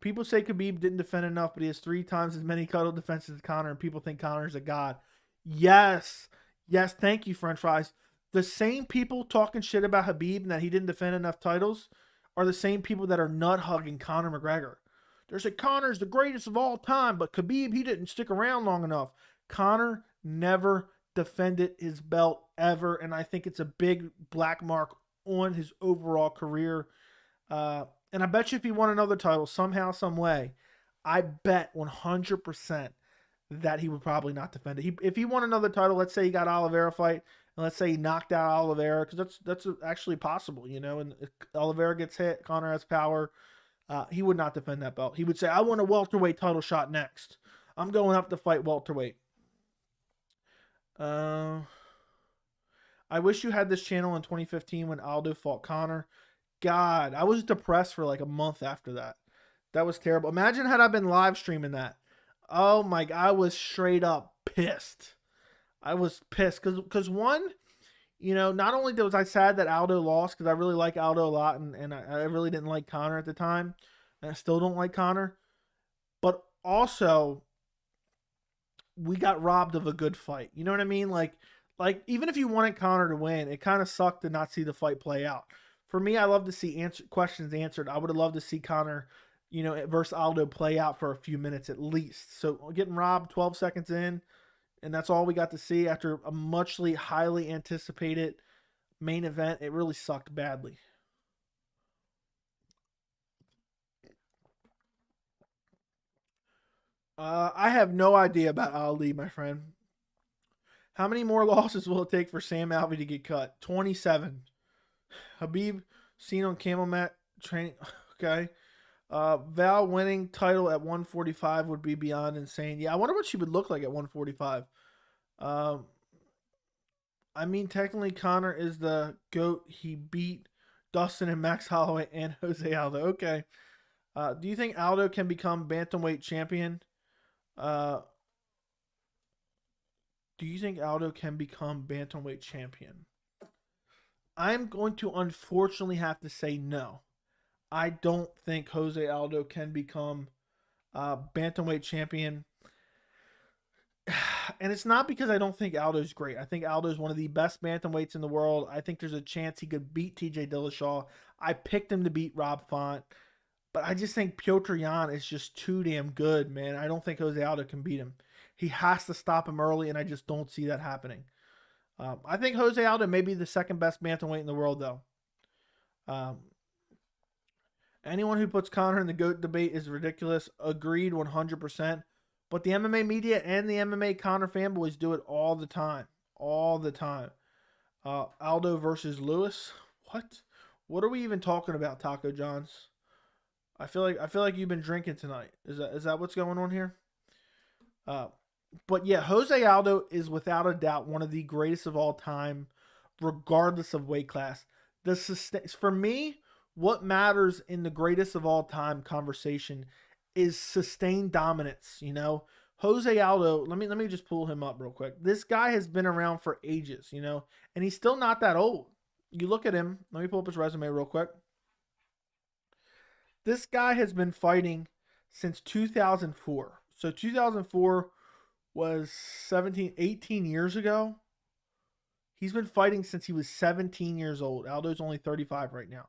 People say Khabib didn't defend enough, but he has 3 times as many title defenses as Conor, and people think Conor's a god. Yes. Yes, thank you, French fries. The same people talking shit about Khabib and that he didn't defend enough titles are the same people that are nut-hugging Conor McGregor. They're saying Conor's the greatest of all time, but Khabib, he didn't stick around long enough. Conor never defended his belt ever, and I think it's a big black mark on his overall career. And I bet you if he won another title somehow, some way, I bet 100% that he would probably not defend it. If he won another title, let's say he got Oliveira fight, and let's say he knocked out Oliveira, because that's actually possible, and if Oliveira gets hit, Conor has power, he would not defend that belt. He would say, I want a welterweight title shot next. I'm going up to fight welterweight. I wish you had this channel in 2015 when Aldo fought Conor. God, I was depressed for like a month after that. That was terrible. Imagine had I been live streaming that. Oh my God, I was straight up pissed. I was pissed because one, not only was I sad that Aldo lost, because I really like Aldo a lot, and I really didn't like Conor at the time, and I still don't like Conor, but also we got robbed of a good fight. You know what I mean? Like even if you wanted Conor to win, it kind of sucked to not see the fight play out. For me, I love to see questions answered. I would have loved to see Conor, versus Aldo play out for a few minutes at least. So getting robbed 12 seconds in, And that's all we got to see after a muchly highly anticipated main event. It really sucked badly. I have no idea about Ali, my friend. How many more losses will it take for Sam Alvey to get cut? 27. Khabib seen on camel mat training. Okay. Val winning title at 145 would be beyond insane. Yeah, I wonder what she would look like at 145. Um, I mean, technically, Conor is the GOAT. He beat Dustin and Max Holloway and Jose Aldo. Okay. Do you think Aldo can become bantamweight champion? Uh, do you think Aldo can become bantamweight champion? I'm going to unfortunately have to say no. I don't think Jose Aldo can become bantamweight champion. And it's not because I don't think Aldo's great. I think Aldo's one of the best bantamweights in the world. I think there's a chance he could beat TJ Dillashaw. I picked him to beat Rob Font. But I just think Piotr Jan is just too damn good, man. I don't think Jose Aldo can beat him. He has to stop him early, and I just don't see that happening. I think Jose Aldo may be the second best bantamweight in the world, though. Um, Anyone who puts Conor in the GOAT debate is ridiculous. Agreed 100%. But the MMA media and the MMA Conor fanboys do it all the time. All the time. Aldo versus Lewis? What? What are we even talking about, Taco Johns? I feel like you've been drinking tonight. Is that what's going on here? But yeah, Jose Aldo is without a doubt one of the greatest of all time, regardless of weight class. For me, what matters in the greatest of all time conversation is sustained dominance. You know, Jose Aldo. Let me just pull him up real quick. This guy has been around for ages. You know, and he's still not that old. You look at him. Let me pull up his resume real quick. This guy has been fighting since 2004. So 2004 was 18 years ago. He's been fighting since he was 17 years old. Aldo's only 35 right now.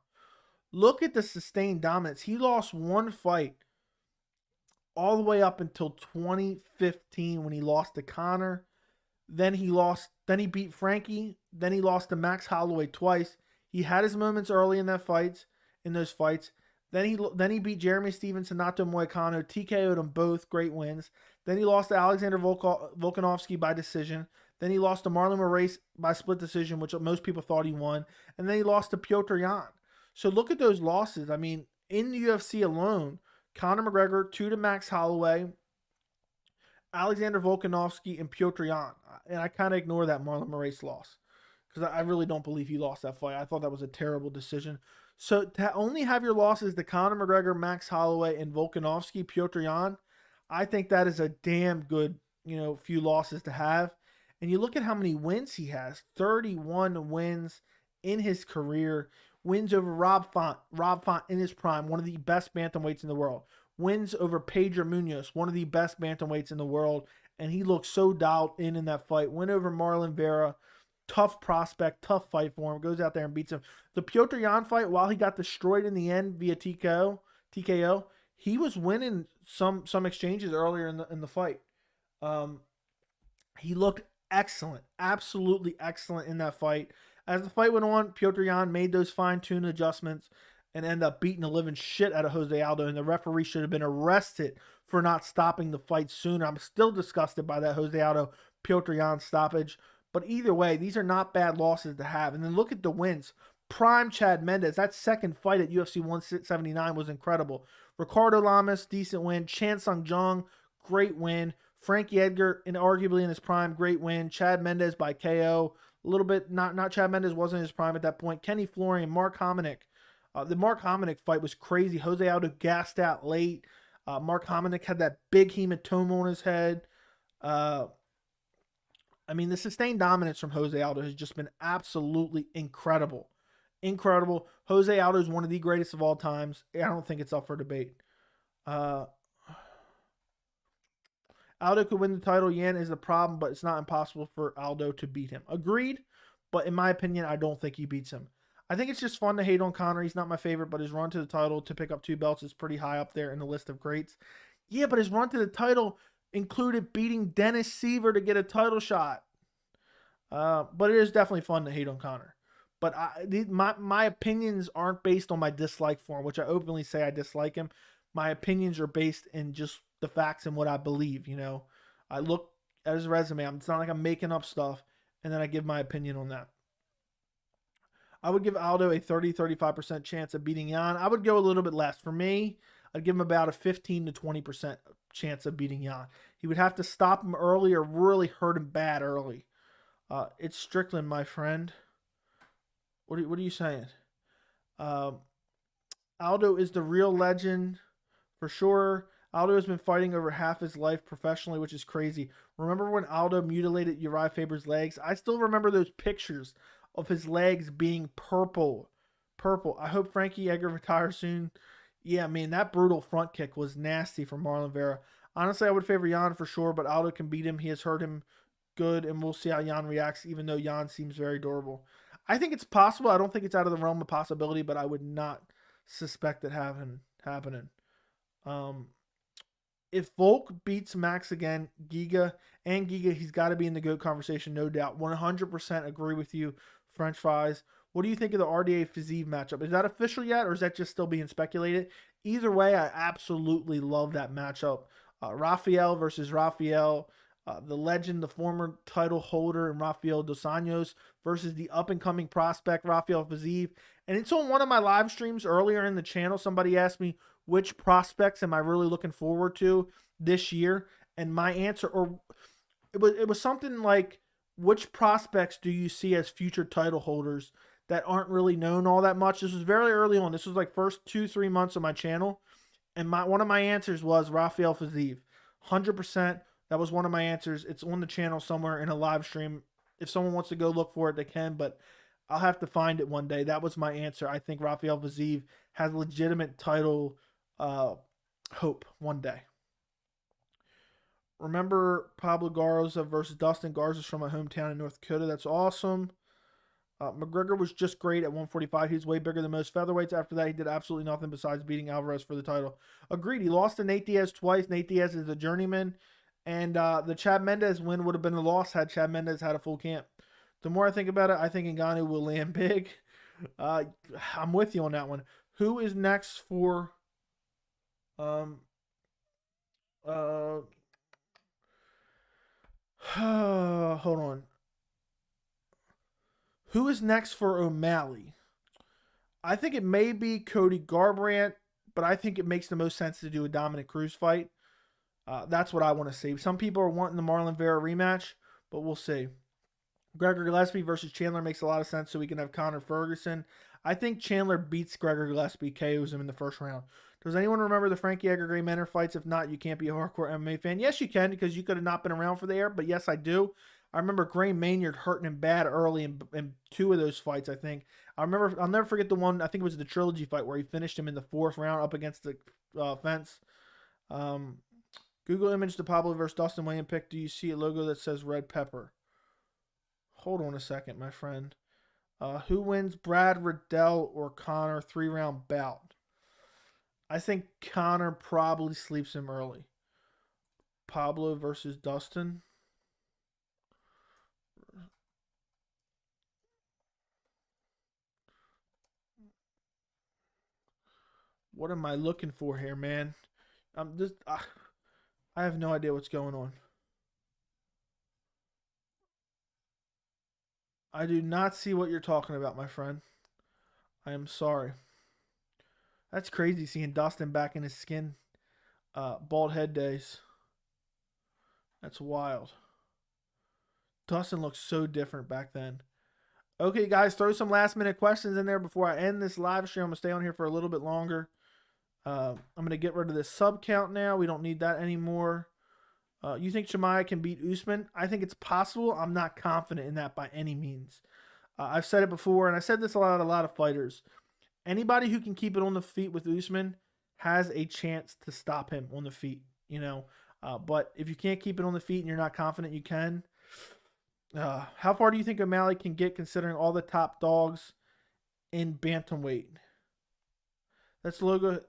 Look at the sustained dominance. He lost one fight all the way up until 2015 when he lost to Conor. Then he beat Frankie. Then he lost to Max Holloway twice. He had his moments early in those fights. Then he beat Jeremy Stephens and Nato Moicano, TKO'd them both, great wins. Then he lost to Alexander Volkanovski by decision. Then he lost to Marlon Moraes by split decision, which most people thought he won. And then he lost to Piotr Jan. So look at those losses. I mean, in the UFC alone, Conor McGregor, 2 to Max Holloway, Alexander Volkanovski, and Piotr Jan. And I kind of ignore that Marlon Moraes loss because I really don't believe he lost that fight. I thought that was a terrible decision. So to only have your losses to Conor McGregor, Max Holloway, and Volkanovski, Piotr Jan, I think that is a damn good, few losses to have. And you look at how many wins he has, 31 wins in his career, wins over Rob Font in his prime, one of the best bantamweights in the world, wins over Pedro Munoz, one of the best bantamweights in the world, and he looked so dialed in that fight, win over Marlon Vera, tough prospect, tough fight for him, goes out there and beats him. The Piotr Jan fight, while he got destroyed in the end via TKO, he was winning some exchanges earlier in the fight. He looked excellent, absolutely excellent in that fight. As the fight went on, Piotr Jan made those fine-tuned adjustments and ended up beating the living shit out of Jose Aldo, and the referee should have been arrested for not stopping the fight sooner. I'm still disgusted by that Jose Aldo Piotr Jan stoppage. But either way, these are not bad losses to have. And then look at the wins. Prime Chad Mendes, that second fight at UFC 179 was incredible. Ricardo Lamas, decent win. Chan Sung Jung, great win. Frankie Edgar, arguably in his prime, great win. Chad Mendes by KO. A little bit, not Chad Mendes wasn't in his prime at that point. Kenny Florian, Mark Hominick. The Mark Hominick fight was crazy. Jose Aldo gassed out late. Mark Hominick had that big hematoma on his head. The sustained dominance from Jose Aldo has just been absolutely incredible. Incredible. Jose Aldo is one of the greatest of all times. I don't think it's up for debate. Aldo could win the title. Yan is the problem, but it's not impossible for Aldo to beat him. Agreed, but in my opinion, I don't think he beats him. I think it's just fun to hate on Conor. He's not my favorite, but his run to the title to pick up 2 belts is pretty high up there in the list of greats. Yeah, but his run to the title included beating Dennis Seaver to get a title shot. But it is definitely fun to hate on Conor. But my opinions aren't based on my dislike for him, which I openly say I dislike him. My opinions are based in just the facts and what I believe. I look at his resume. It's not like I'm making up stuff, and then I give my opinion on that. I would give Aldo a 30-35% chance of beating Jan. I would go a little bit less. For me, I'd give him about a 15 to 20% chance of beating Jan. He would have to stop him early or really hurt him bad early. It's Strickland, my friend. What are you saying? Aldo is the real legend for sure. Aldo has been fighting over half his life professionally, which is crazy. Remember when Aldo mutilated Uriah Faber's legs? I still remember those pictures of his legs being purple. Purple. I hope Frankie Edgar retires soon. Yeah, man, that brutal front kick was nasty from Marlon Vera. Honestly, I would favor Jan for sure, but Aldo can beat him. He has hurt him good, and we'll see how Jan reacts, even though Jan seems very durable. I think it's possible. I don't think it's out of the realm of possibility, but I would not suspect it happening. If Volk beats Max again, Giga, he's got to be in the GOAT conversation, no doubt. 100% agree with you, French fries. What do you think of the RDA Fiziev matchup? Is that official yet, or is that just still being speculated? Either way, I absolutely love that matchup. Rafael versus Rafael. The legend, the former title holder, and Rafael Dos Anjos versus the up-and-coming prospect, Rafael Fiziev. And it's on one of my live streams earlier in the channel. Somebody asked me, which prospects am I really looking forward to this year? And my answer, or it was something like, which prospects do you see as future title holders that aren't really known all that much? This was very early on. This was like first 2-3 months of my channel. And one of my answers was Rafael Fiziev. 100%. That was one of my answers. It's on the channel somewhere in a live stream. If someone wants to go look for it, they can, but I'll have to find it one day. That was my answer. I think Rafael Fiziev has legitimate title hope one day. Remember Pablo Garza versus Dustin. Garza's from my hometown in North Dakota. That's awesome. McGregor was just great at 145. He's way bigger than most featherweights. After that, he did absolutely nothing besides beating Alvarez for the title. Agreed. He lost to Nate Diaz twice. Nate Diaz is a journeyman. And the Chad Mendes win would have been a loss had Chad Mendes had a full camp. The more I think about it, I think Ngannou will land big. I'm with you on that one. Who is next for hold on. Who is next for O'Malley? I think it may be Cody Garbrandt, but I think it makes the most sense to do a Dominic Cruz fight. That's what I want to see. Some people are wanting the Marlon Vera rematch, but we'll see. Gregor Gillespie versus Chandler makes a lot of sense so we can have Tony Ferguson. I think Chandler beats Gregor Gillespie, KOs him in the first round. Does anyone remember the Frankie Edgar Gray Manor fights? If not, you can't be a hardcore MMA fan. Yes, you can, because you could have not been around for the era, but yes, I do. I remember Gray Maynard hurting him bad early in two of those fights, I think. I'll never forget the one, I think it was the trilogy fight, where he finished him in the fourth round up against the fence. Google image the Pablo versus Dustin Williams pick. Do you see a logo that says red pepper? Hold on a second, my friend. Who wins, Brad Riddell or Conor 3-round bout? I think Conor probably sleeps him early. Pablo versus Dustin. What am I looking for here, man? I have no idea what's going on. I do not see what you're talking about, my friend. I am sorry. That's crazy seeing Dustin back in his skin. Bald head days. That's wild. Dustin looks so different back then. Okay, guys, throw some last minute questions in there before I end this live stream. I'm going to stay on here for a little bit longer. I'm going to get rid of this sub count now. We don't need that anymore. You think Chimaev can beat Usman? I think it's possible. I'm not confident in that by any means. I've said it before, and I said this a lot of fighters. Anybody who can keep it on the feet with Usman has a chance to stop him on the feet, but if you can't keep it on the feet and you're not confident you can, how far do you think O'Malley can get considering all the top dogs in bantamweight? That's logo.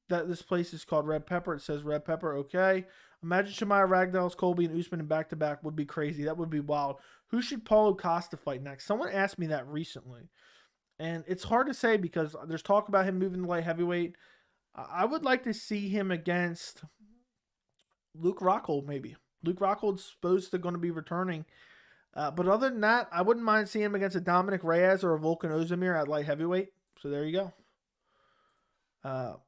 that this place is called Red Pepper. It says Red Pepper. Okay. Imagine Chimaev, Ragdales, Colby, and Usman in back-to-back would be crazy. That would be wild. Who should Paulo Costa fight next? Someone asked me that recently. And it's hard to say because there's talk about him moving to light heavyweight. I would like to see him against Luke Rockhold, maybe. Luke Rockhold's supposed to going to be returning. But other than that, I wouldn't mind seeing him against a Dominic Reyes or a Volkan Ozdemir at light heavyweight. So there you go.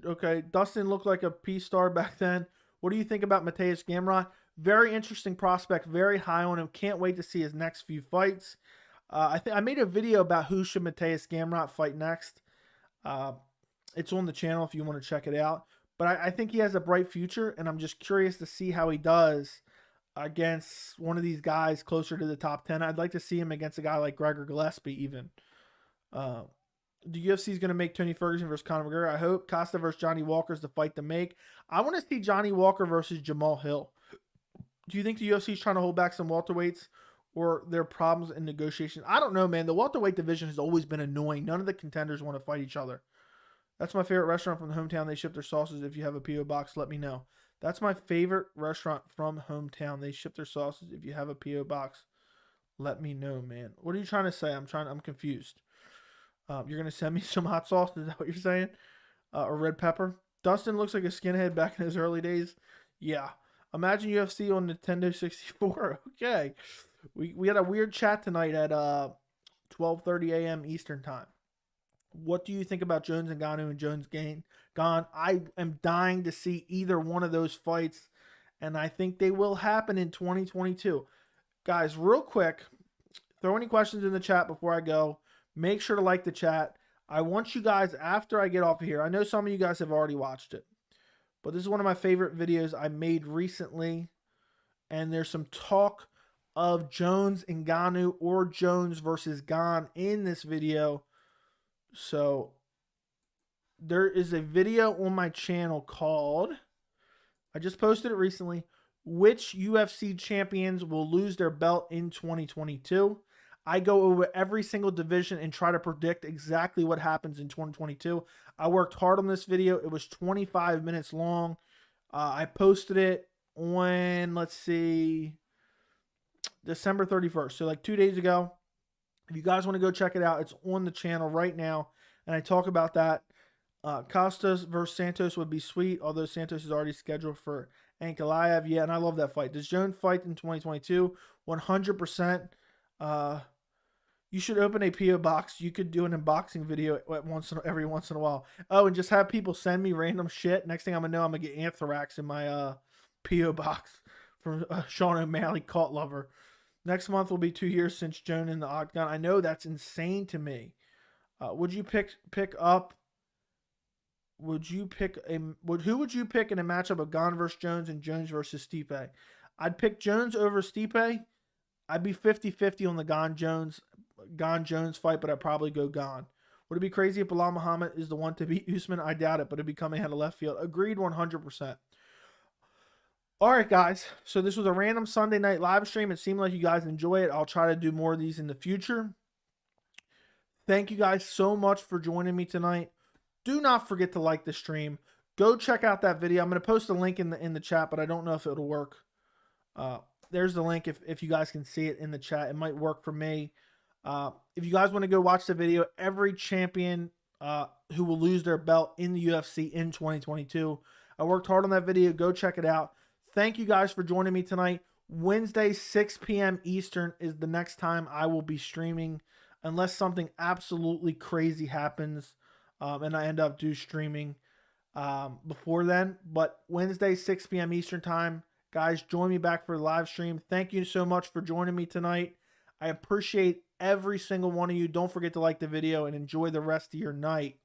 Okay, Dustin looked like a P-star back then. What do you think about Mateusz Gamrot? Very interesting prospect, very high on him. Can't wait to see his next few fights. I made a video about who should Mateusz Gamrot fight next. It's on the channel if you want to check it out. But I think he has a bright future, and I'm just curious to see how he does against one of these guys closer to the top 10. I'd like to see him against a guy like Gregor Gillespie even. The UFC is going to make Tony Ferguson versus Conor McGregor. I hope Costa versus Johnny Walker is the fight to make. I want to see Johnny Walker versus Jamal Hill. Do you think the UFC is trying to hold back some welterweights or there are problems in negotiations? I don't know, man. The welterweight division has always been annoying. None of the contenders want to fight each other. That's my favorite restaurant from the hometown. They ship their sauces. If you have a P.O. box, let me know. That's my favorite restaurant from hometown. They ship their sauces. If you have a P.O. box, let me know, man. What are you trying to say? I'm confused. You're going to send me some hot sauce? Is that what you're saying? Or red pepper? Dustin looks like a skinhead back in his early days. Yeah. Imagine UFC on Nintendo 64. Okay. We had a weird chat tonight at 12:30 a.m. Eastern time. What do you think about Jones and Ngannou and Jones Gane? I am dying to see either one of those fights, and I think they will happen in 2022. Guys, real quick, throw any questions in the chat before I go. Make sure to like the chat. I want you guys, after I get off of here, I know some of you guys have already watched it, but this is one of my favorite videos I made recently, and there's some talk of Jones and Ngannou or Jones versus Gane in this video. So there is a video on my channel called, I just posted it recently, which UFC champions will lose their belt in 2022. I go over every single division and try to predict exactly what happens in 2022. I worked hard on this video. It was 25 minutes long. I posted it on, let's see, December 31st. So like 2 days ago. If you guys want to go check it out, it's on the channel right now. And I talk about that. Costas versus Santos would be sweet, although Santos is already scheduled for Ankalaev. Yeah, and I love that fight. Does Jones fight in 2022? 100%. You should open a P.O. box. You could do an unboxing video every once in a while. Oh, and just have people send me random shit. Next thing I'm going to know, I'm going to get anthrax in my P.O. box from Sean O'Malley, Caught Lover. Next month will be 2 years since Joan in the octagon. I know that's insane to me. Who would you pick in a matchup of Gane versus Jones and Jones versus Stipe? I'd pick Jones over Stipe. I'd be 50-50 on the Gane-Jones fight, but I'd probably go Gane. Would it be crazy if Bilal Muhammad is the one to beat Usman? I doubt it, but it'd be coming out of left field. Agreed 100%. All right, guys. So this was a random Sunday night live stream. It seemed like you guys enjoy it. I'll try to do more of these in the future. Thank you guys so much for joining me tonight. Do not forget to like the stream. Go check out that video. I'm going to post a link in the chat, but I don't know if it'll work. There's the link if you guys can see it in the chat. It might work for me. If you guys want to go watch the video, every champion who will lose their belt in the UFC in 2022. I worked hard on that video. Go check it out. Thank you guys for joining me tonight. Wednesday, 6 p.m. Eastern is the next time I will be streaming, unless something absolutely crazy happens and I end up streaming before then. But Wednesday, 6 p.m. Eastern time. Guys, join me back for the live stream. Thank you so much for joining me tonight. I appreciate every single one of you. Don't forget to like the video and enjoy the rest of your night.